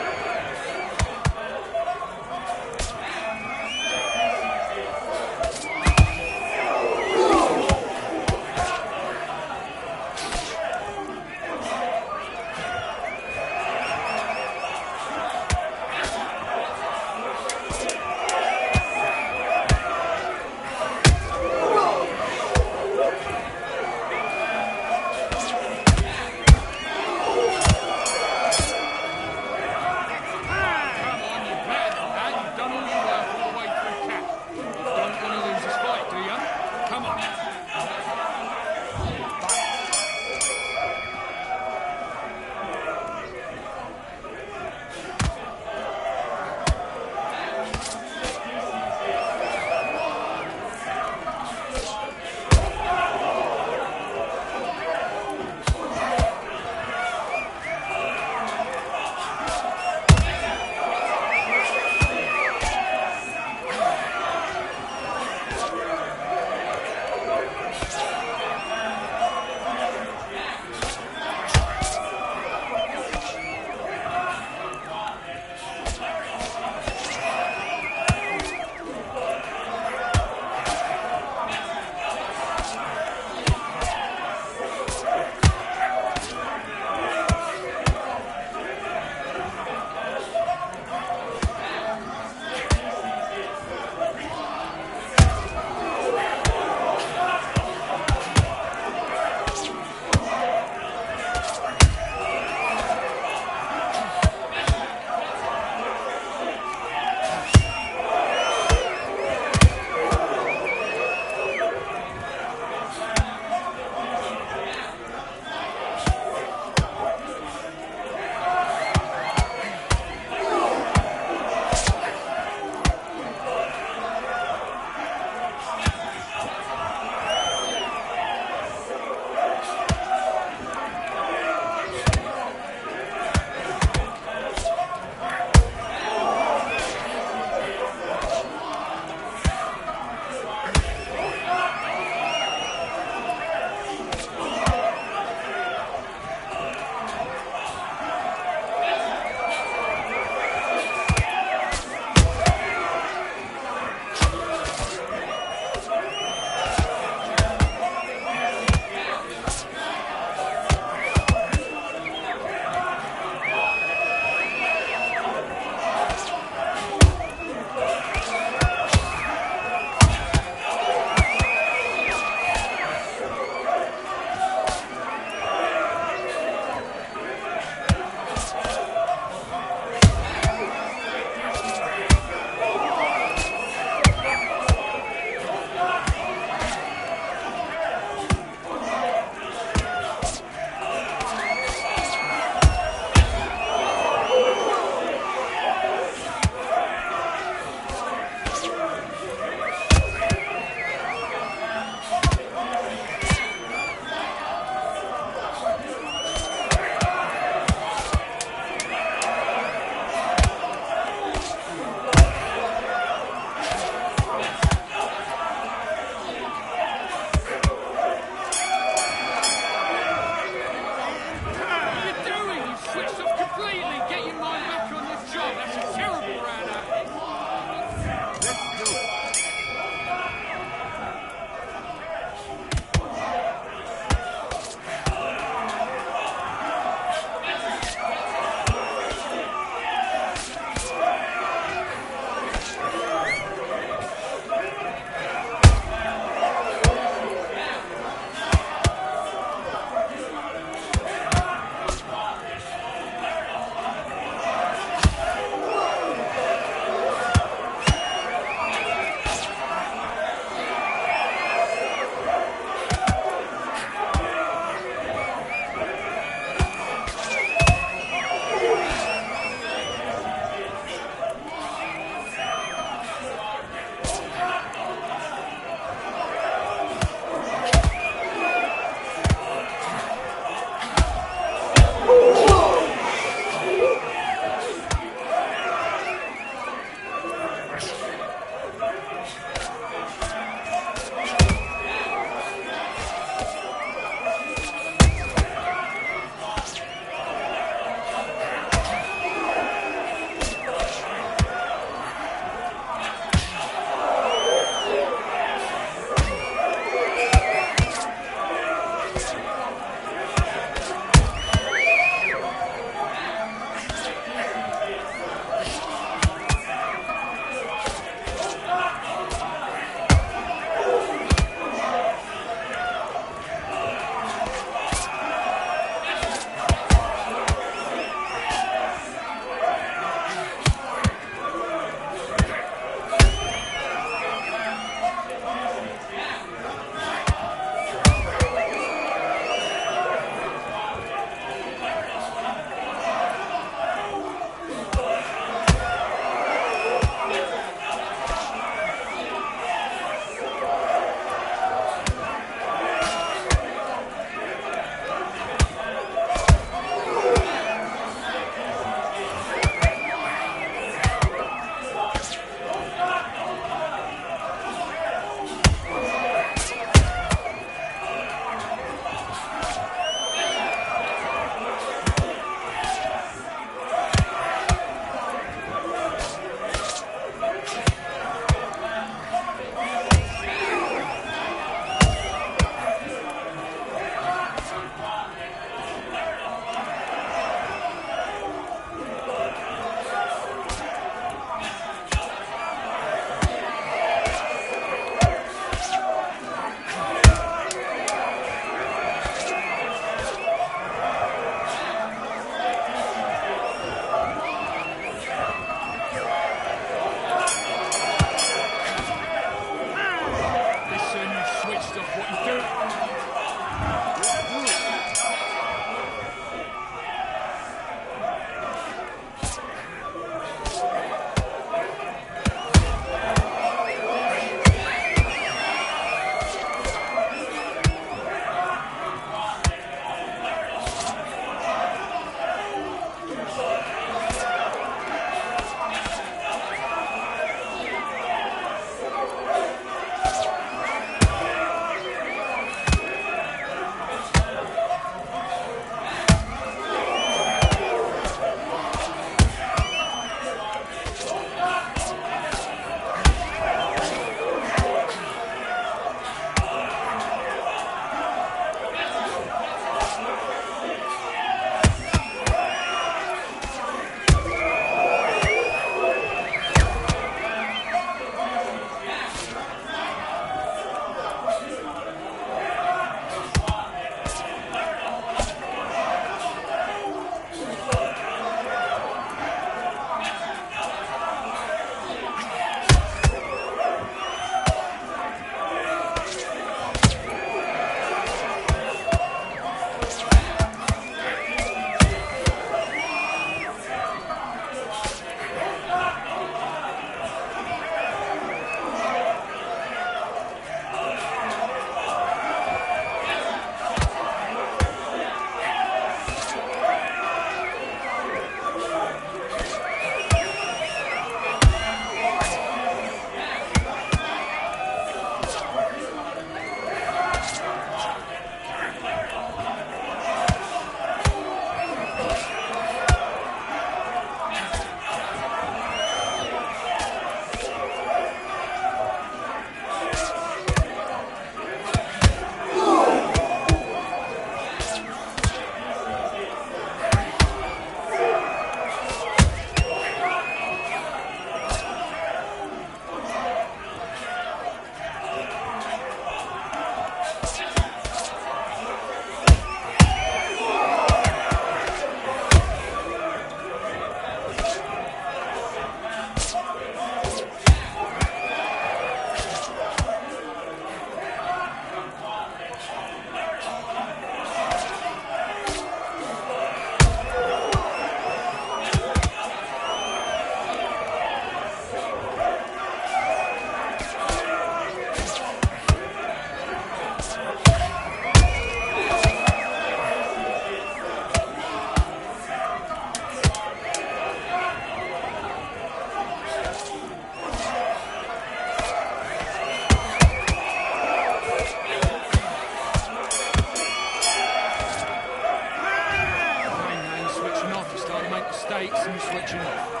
find mistakes and switching off.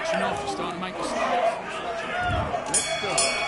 switching off, you're starting to make mistakes. Let's go.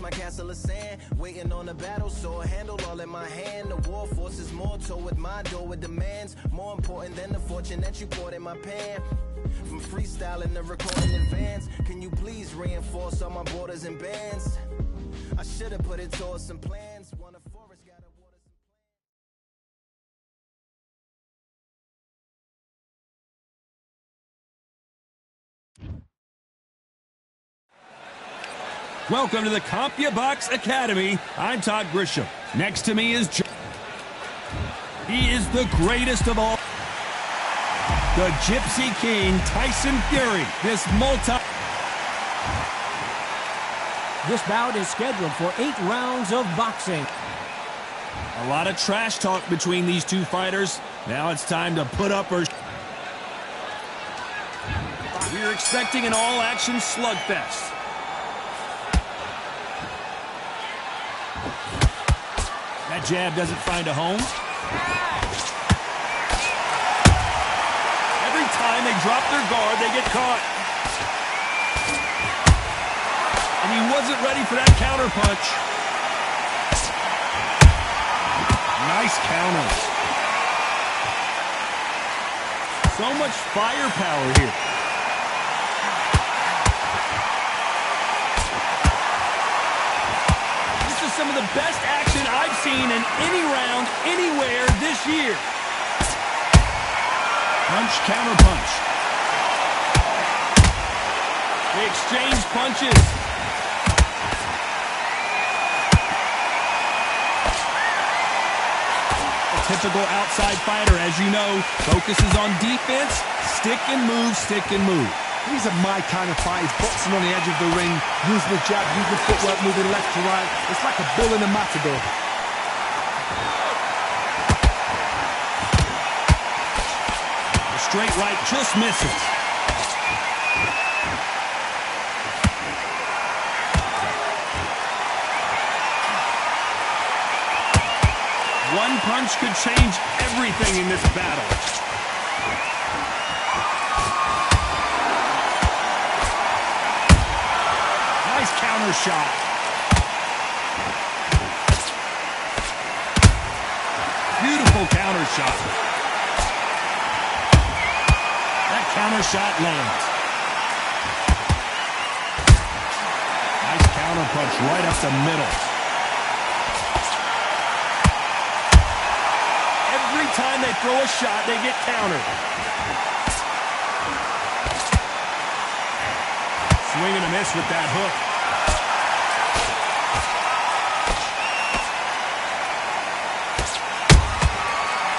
My castle of sand, waiting on the battle sword, handle all in my hand. The war force is mortal with my door with demands, more important than the fortune that you poured in my pan. From freestyling to recording advance, can you please reinforce all my borders and bands? I should have put it towards some plans. Want a forest, gotta water some Welcome to the CompuBox Academy. I'm Todd Grisham. Next to me is He is the greatest of all. The Gypsy King, Tyson Fury. This bout is scheduled for 8 rounds of boxing. A lot of trash talk between these two fighters. Now it's time to put up or... We're expecting an all-action slugfest. That jab doesn't find a home. Every time they drop their guard, they get caught. And he wasn't ready for that counter punch. Nice counters. So much firepower here. This is some of the best action I've seen in any round, anywhere this year. Punch, counter punch. They exchange punches. A typical outside fighter, as you know, focuses on defense, stick and move, stick and move. These are my kind of fights, boxing on the edge of the ring, using the jab, using the footwork, moving left to right. It's like a bull in a matador. The straight right just misses. One punch could change everything in this battle. Nice counter shot. Beautiful counter shot. That counter shot lands. Nice counter punch right up the middle. Every time they throw a shot, they get countered. Swing and a miss with that hook.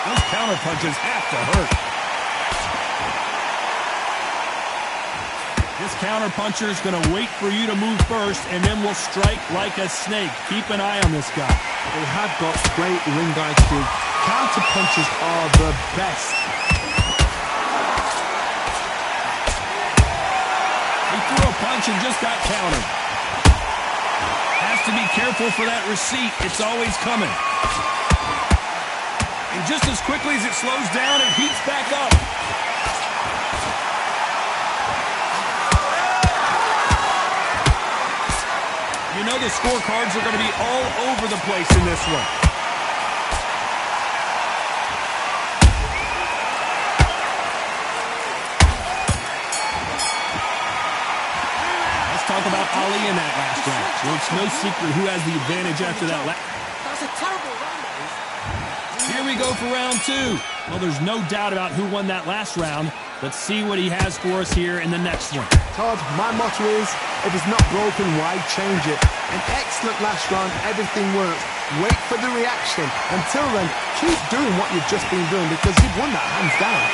Those counter punches have to hurt. This counter puncher is going to wait for you to move first, and then will strike like a snake. Keep an eye on this guy. They have got great ring IQ. Counter punches are the best. He threw a punch and just got countered. Has to be careful for that receipt. It's always coming. And just as quickly as it slows down, it heats back up. You know the scorecards are going to be all over the place in this one. Let's talk about Ali in that last round. Well, it's no secret who has the advantage after that last. That was a terrible round. Here we go for round two. Well, there's no doubt about who won that last round. Let's see what he has for us here in the next one. Todd, my motto is, if it's not broken, why change it? An excellent last round, everything works. Wait for the reaction. Until then, keep doing what you've just been doing because you've won that hands down.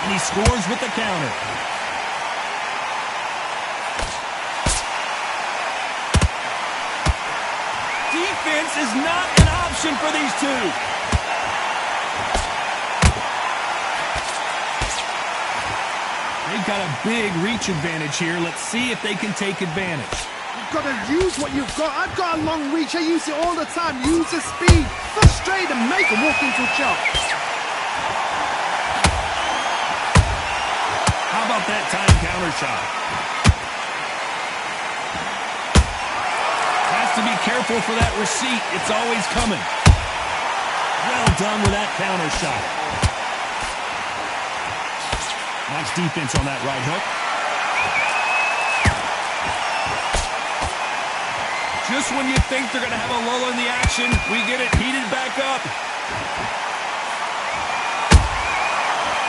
And he scores with the counter. Defense is not an option for these two. They've got a big reach advantage here. Let's see if they can take advantage. You've got to use what you've got. I've got a long reach. I use it all the time. Use the speed. Frustrate and make them walk into a chop. How about that time counter shot? Has to be careful for that receipt. It's always coming. Well done with that counter shot. Nice defense on that right hook. Just when you think they're going to have a lull in the action, we get it heated back up.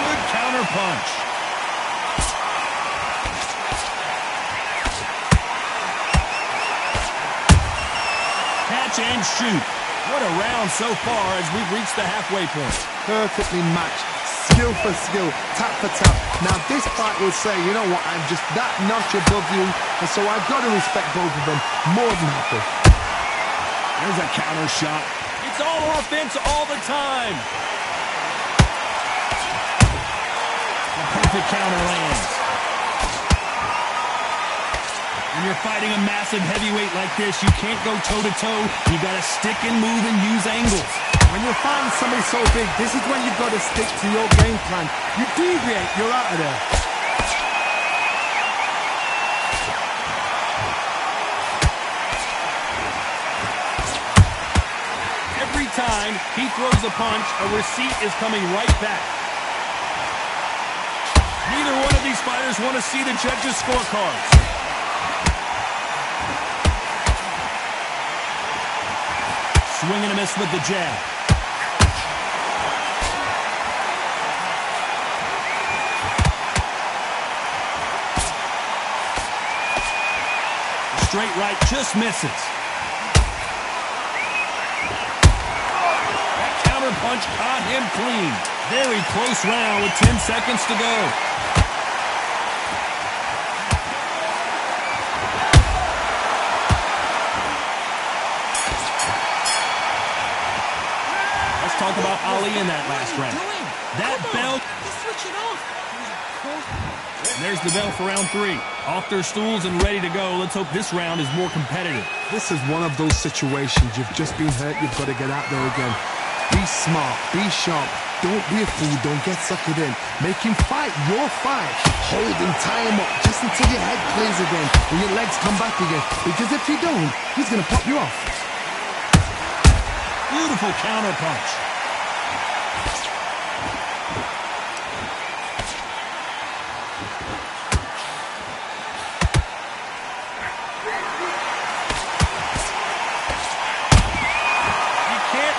Good counter punch. Catch and shoot. What a round so far as we've reached the halfway point. Perfectly matched. Skill for skill, tap for tap. Now this fight will say, you know what, I'm just that notch above you, and so I've got to respect both of them more than happy. There's a counter shot. It's all offense all the time. The perfect counter lands. When you're fighting a massive heavyweight like this, you can't go toe-to-toe. You got to stick and move and use angles. When you're fighting somebody so big, this is when you've got to stick to your game plan. You deviate, you're out of there. Every time he throws a punch, a receipt is coming right back. Neither one of these fighters want to see the judges' scorecards. Swing and a miss with the jab. The straight right just misses. That counter punch caught him clean. Very close round with 10 seconds to go. Talk about Ali in that last round. That bell. And there's the bell for round 3. Off their stools and ready to go. Let's hope this round is more competitive. This is one of those situations. You've just been hurt. You've got to get out there again. Be smart. Be sharp. Don't be a fool. Don't get suckered in. Make him fight your fight. Hold him. Tie him up just until your head clears again and your legs come back again. Because if you don't, he's going to pop you off. Beautiful counter punch.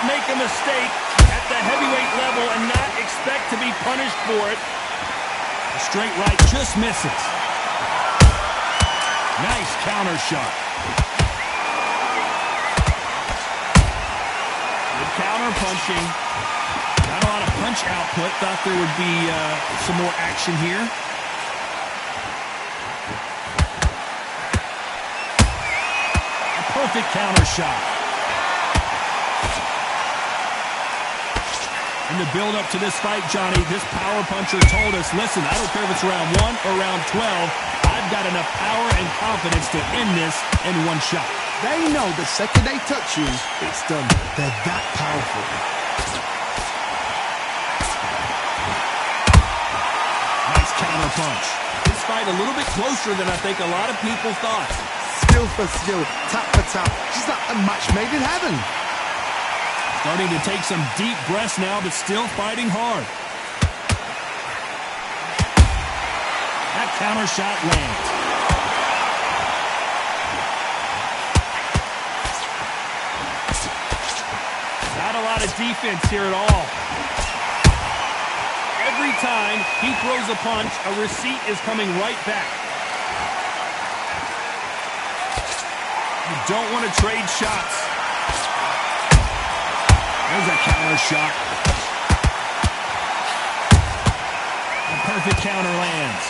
Make a mistake at the heavyweight level and not expect to be punished for it. The straight right just misses. Nice counter shot. Good counter punching. Not a lot of punch output. Thought there would be some more action here. A perfect counter shot. In the build-up to this fight, Johnny, this power puncher told us, listen, I don't care if it's round 1 or round 12, I've got enough power and confidence to end this in one shot. They know the second they touch you, it's done. They're that powerful. Nice counter punch. This fight a little bit closer than I think a lot of people thought. Skill for skill, tap for tap. Just like a match made in heaven. Starting to take some deep breaths now, but still fighting hard. That counter shot lands. Not a lot of defense here at all. Every time he throws a punch, a receipt is coming right back. You don't want to trade shots. There's a counter shot. A perfect counter lands.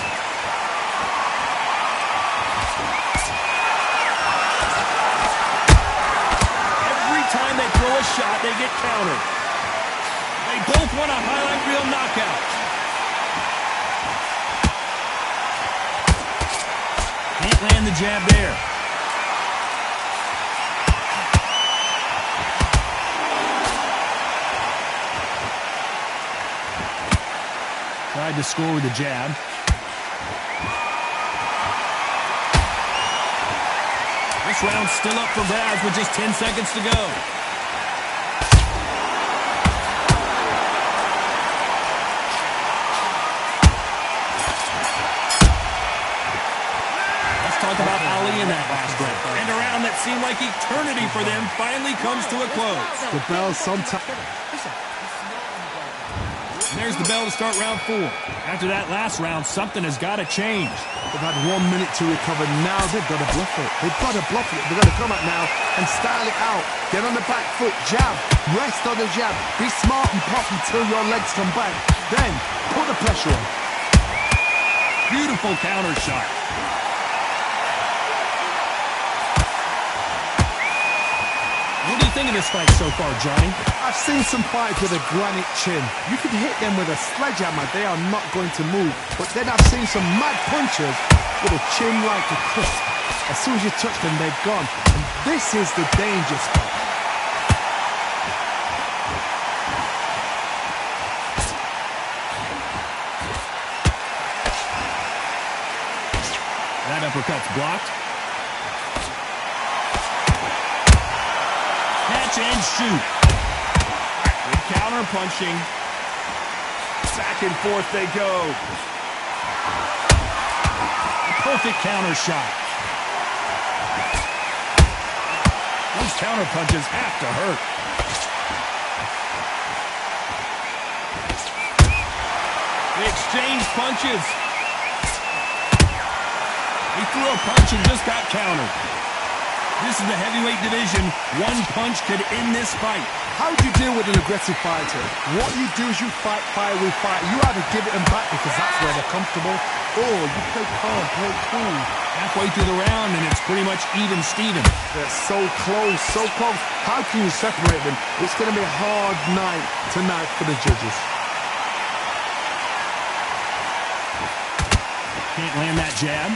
Every time they throw a shot, they get countered. They both want a highlight reel knockout. Can't land the jab there. Tried to score with a jab. This round's still up for grabs with just 10 seconds to go. Let's talk about Ali in that last round. And a round that seemed like eternity for them finally comes to a close. The bell sometimes... There's the bell to start round 4. After that last round, something has got to change. They've had 1 minute to recover. Now they've got to bluff it. They've got to bluff it. They've got to come out now and style it out. Get on the back foot, jab, rest on the jab. Be smart and pop until your legs come back. Then put the pressure on. Beautiful counter shot. What do you think of this fight so far, Johnny? I've seen some fights with a granite chin. You could hit them with a sledgehammer, they are not going to move. But then I've seen some mad punchers with a chin like a crisp. As soon as you touch them, they're gone. And this is the danger spot. That uppercut's blocked. Catch and shoot. Good counter punching. Back and forth they go. Perfect counter shot. Those counter punches have to hurt. They exchange punches. He threw a punch and just got countered. This is the heavyweight division. One punch could end this fight. How do you deal with an aggressive fighter? What you do is you fight fire with fire. You either give it them back because that's where they're comfortable, or you play calm, play cool. Halfway through the round and it's pretty much even Steven. They're so close, so close. How can you separate them? It's going to be a hard night tonight for the judges. Can't land that jab.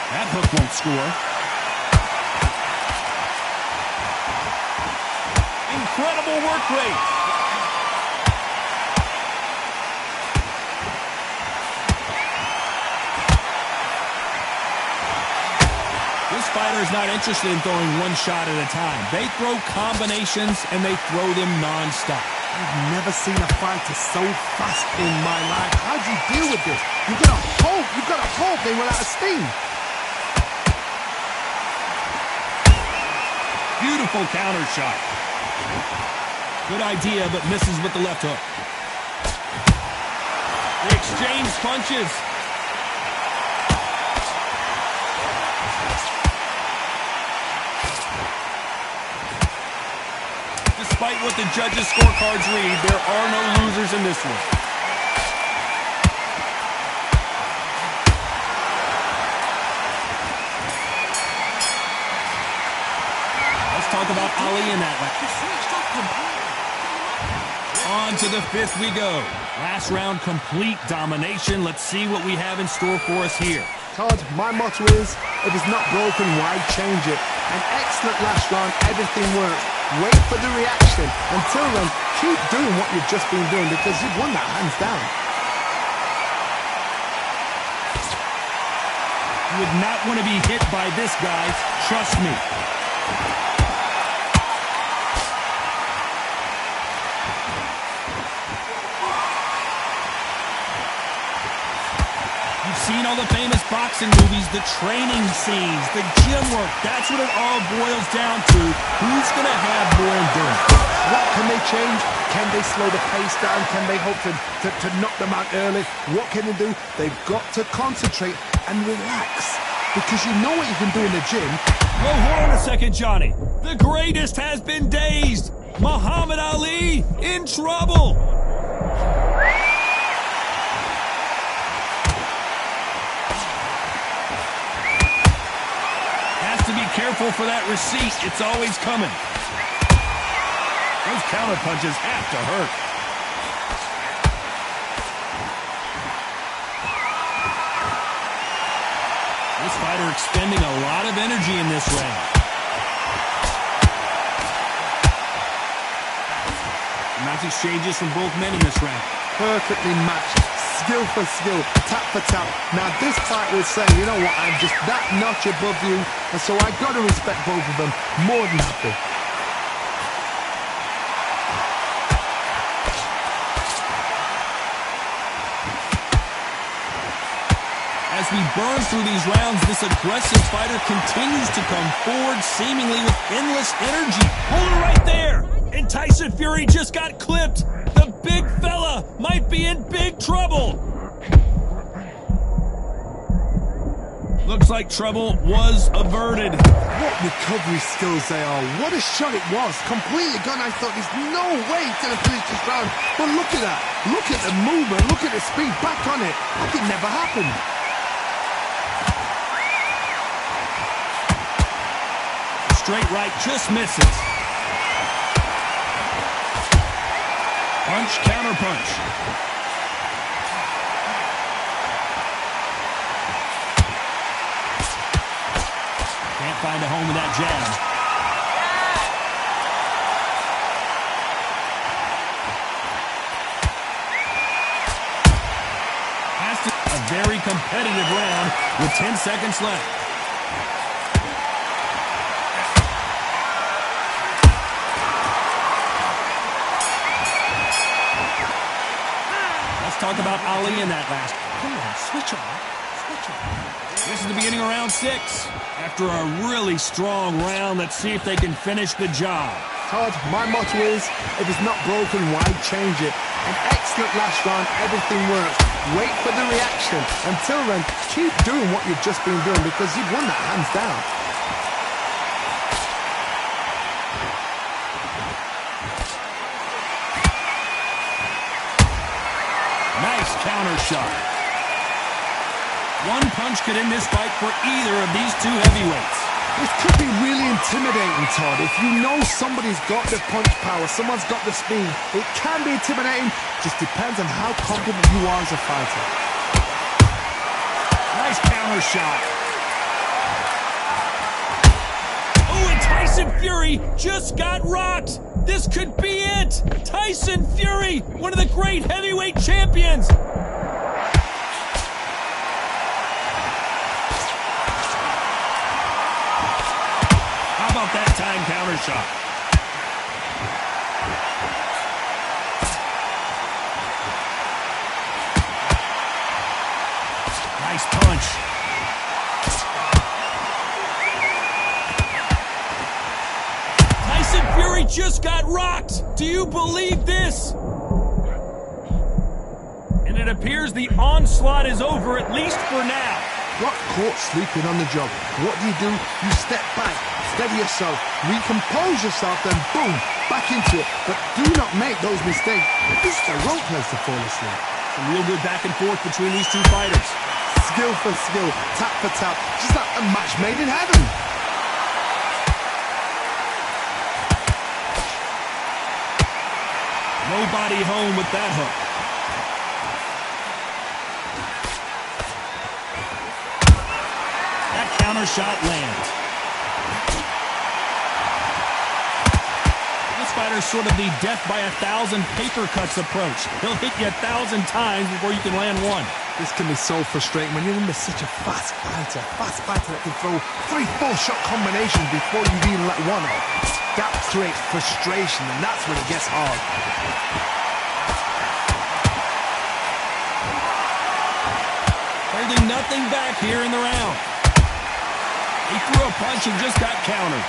That hook won't score. Incredible work rate. This fighter is not interested in throwing one shot at a time. They throw combinations and they throw them non-stop. I've never seen a fighter so fast in my life. How do you deal with this? You've got to hope they run out of steam. Beautiful counter shot. Good idea, but misses with the left hook. They exchange punches. Despite what the judges' scorecards read, there are no losers in this one. Let's talk about Ali in that round. On to the 5th we go. Last round, complete domination. Let's see what we have in store for us here. Todd, my motto is, if it's not broken, why change it? An excellent last round, everything works. Wait for the reaction. Until then, keep doing what you've just been doing because you've won that hands down. You would not want to be hit by this, guys. Trust me. You've seen all the famous boxing movies, the training scenes, the gym work. That's what it all boils down to. Who's going to have more endurance? What can they change? Can they slow the pace down? Can they hope to knock them out early? What can they do? They've got to concentrate and relax. Because you know what you can do in the gym. Whoa, hold on a second, Johnny. The greatest has been dazed. Muhammad Ali in trouble. Has to be careful for that receipt. It's always coming. Those counter punches have to hurt. This fighter expending a lot of energy in this round. Nice exchanges from both men in this round. Perfectly matched. Skill for skill. Tap for tap. Now this fight was saying, you know what, I'm just that notch above you. And so I got to respect both of them. More than happy. As As we burn through these rounds, this aggressive fighter continues to come forward, seemingly with endless energy. Hold it right there! And Tyson Fury just got clipped. The big fella might be in big trouble. Looks like trouble was averted. What recovery skills they are. What a shot it was. Completely gone. I thought there's no way he's going to finish this round. But look at that. Look at the movement. Look at the speed. Back on it. Like it never happened. Straight right just misses. Punch, counter punch. Can't find a home with that jab. A very competitive round with 10 seconds left. Let's talk about Ali in that last. Come on, switch on. Switch on. This is the beginning of round 6. After a really strong round, let's see if they can finish the job. Todd, my motto is, if it's not broken, why change it? An excellent last round, everything works. Wait for the reaction. Until then, keep doing what you've just been doing because you've won that hands down. Nice counter shot. One punch could end this fight for either of these two heavyweights. This could be really intimidating, Todd. If you know somebody's got the punch power, someone's got the speed, it can be intimidating. Just depends on how confident you are as a fighter. Nice counter shot. Oh, and Tyson Fury just got rocked. This could be it. Tyson Fury, one of the great heavyweight champions. That time counter shot. Nice punch. Tyson Fury just got rocked. Do you believe this? And it appears the onslaught is over, at least for now. Got caught sleeping on the job. What do? You step back, steady yourself, recompose yourself, then boom, back into it. But do not make those mistakes. This is a rope place to fall asleep. Some real good back and forth between these two fighters. Skill for skill, tap for tap, just like a match made in heaven. Nobody home with that hook. Counter shot lands. This fighter's sort of the death by 1,000 paper cuts approach. He'll hit you 1,000 times before you can land one. This can be so frustrating when you're under such a fast fighter that can throw 3-4 shot combinations before you even let one off. That creates frustration, and that's when it gets hard. Holding nothing back here in the round. He threw a punch and just got countered.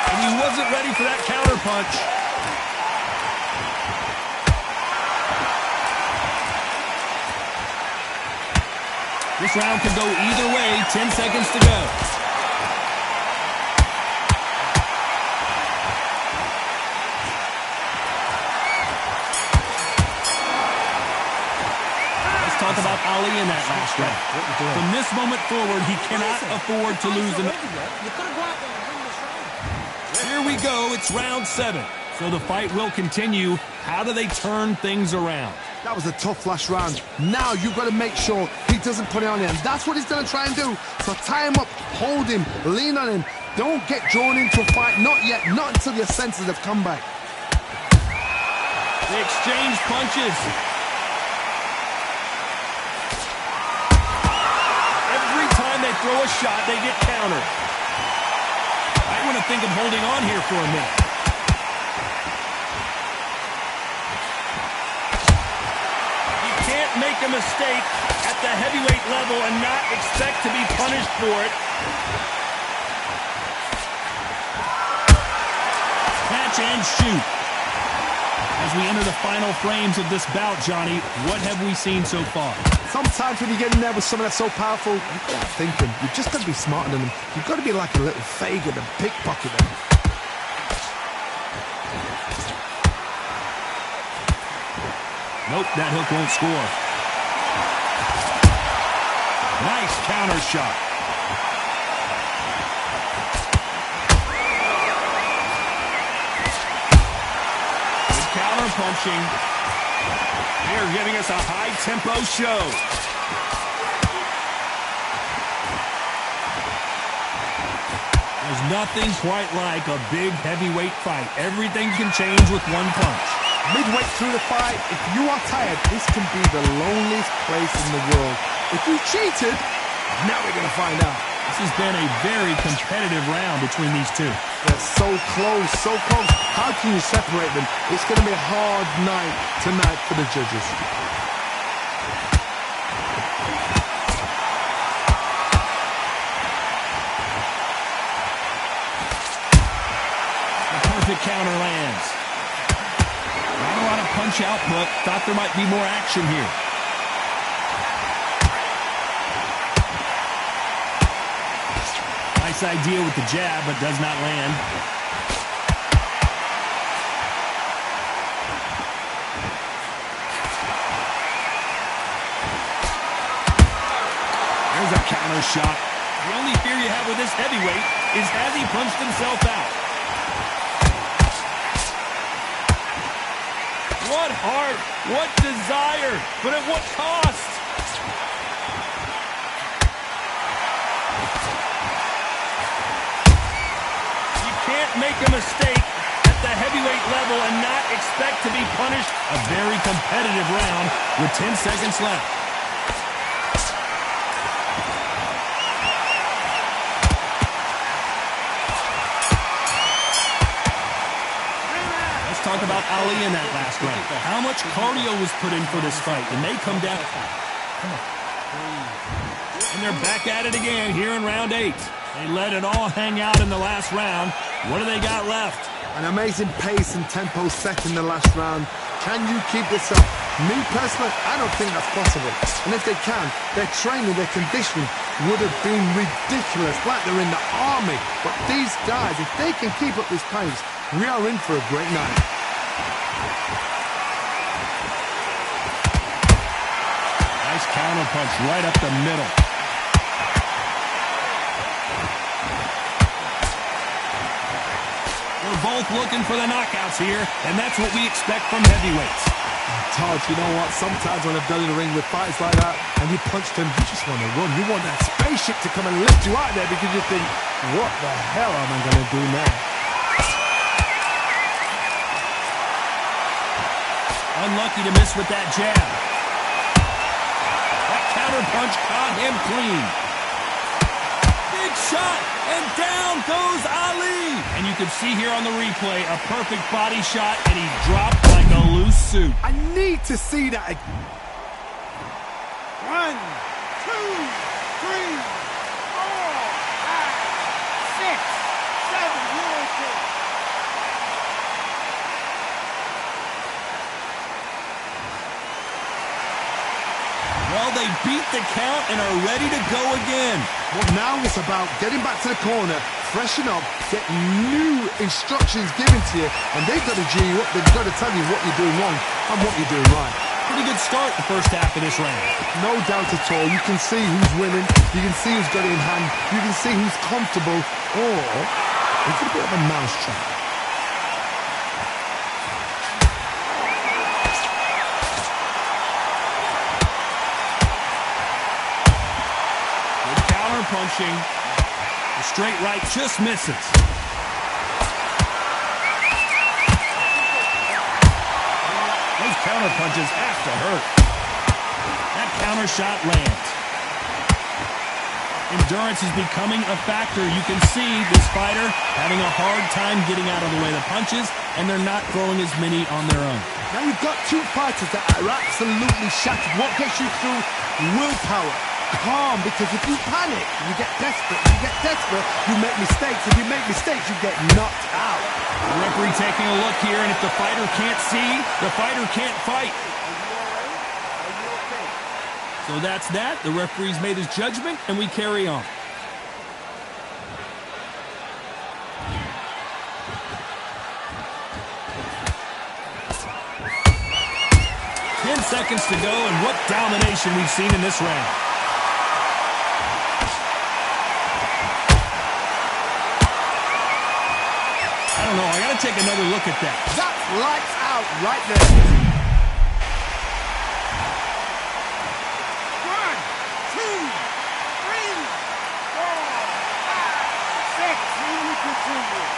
And he wasn't ready for that counter punch. This round could go either way. 10 seconds to go. Talk about Ali in that last round. From this moment forward, he cannot afford to lose an... Here we go. It's round 7. So the fight will continue. How do they turn things around? That was a tough last round. Now you've got to make sure he doesn't put it on him. That's what he's going to try and do. So tie him up, hold him, lean on him. Don't get drawn into a fight. Not yet. Not until your senses have come back. They exchange punches. They throw a shot, they get countered. I want to think of holding on here for a minute. can't make a mistake at the heavyweight level and not expect to be punished for it. Catch and shoot. As we enter the final frames of this bout, Johnny, what have we seen so far? Sometimes when you get in there with someone that's so powerful, you've got to think them. You've just got to be smarter than them. You've got to be like a little Fagin and pickpocket them. Nope, that hook won't score. Nice counter shot. Good counter punching. They're giving us a high-tempo show. There's nothing quite like a big heavyweight fight. Everything can change with one punch. Midway through the fight, if you are tired, this can be the loneliest place in the world. If you cheated, now we're going to find out. This has been a very competitive round between these two. They're so close, so close. How can you separate them? It's going to be a hard night tonight for the judges. The perfect counter lands. Not a lot of punch output. Thought there might be more action here. Nice idea with the jab, but does not land. There's a counter shot. The only fear you have with this heavyweight is has he punched himself out? What heart, what desire, but at what cost? You can't make a mistake at the heavyweight level and not expect to be punished. A very competitive round with 10 seconds left. Talk about Ali in that last round. How much cardio was put in for this fight? It may come down. And they're back at it again here in round 8. They let it all hang out in the last round. What do they got left? An amazing pace and tempo set in the last round. Can you keep this up? Me personally, I don't think that's possible. And if they can, their training, their conditioning would have been ridiculous, like they're in the army. But these guys, if they can keep up this pace, we are in for a great night. Nice counter punch right up the middle. We're both looking for the knockouts here, and that's what we expect from heavyweights. Todd, you know what? Sometimes when I've done in the ring with fights like that, and you punch them, you just want to run. You want that spaceship to come and lift you out there because you think, what the hell am I going to do now? Unlucky to miss with that jab. That counter punch caught him clean. Big shot, and down goes Ali. And you can see here on the replay a perfect body shot, and he dropped like a loose suit. I need to see that. 1, 2, 3, 4, 5, 6, 7. You're okay. Well, they beat the count and are ready to go again. But now it's about getting back to the corner, freshen up, get new instructions given to you, and they've got to G you up. They've got to tell you what you're doing wrong and what you're doing right. Pretty good start the first half of this round. No doubt at all. You can see who's winning. You can see who's got it in hand. You can see who's comfortable. Or it's a bit of a mousetrap. Punching. The straight right just misses. Those counter punches have to hurt. That counter shot lands. Endurance is becoming a factor. You can see this fighter having a hard time getting out of the way of the punches, and they're not throwing as many on their own. Now you've got two fighters that are absolutely shattered. What gets you through? Willpower. Calm, because if you panic, you get desperate. If you get desperate, you make mistakes. If you make mistakes, you get knocked out. The referee taking a look here, and if the fighter can't see, the fighter can't fight. So that's that. The referee's made his judgment, and we carry on. 10 seconds to go, and what domination we've seen in this round. I don't know. I got to take another look at that. That's lights out right there. 1, 2, 3, 4, 5, 6. Here we continue.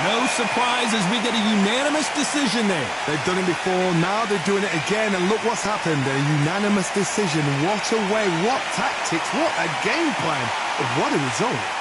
No surprise as we get a unanimous decision there. They've done it before, now they're doing it again, and look what's happened. A unanimous decision. What a way, what tactics, what a game plan. What a result.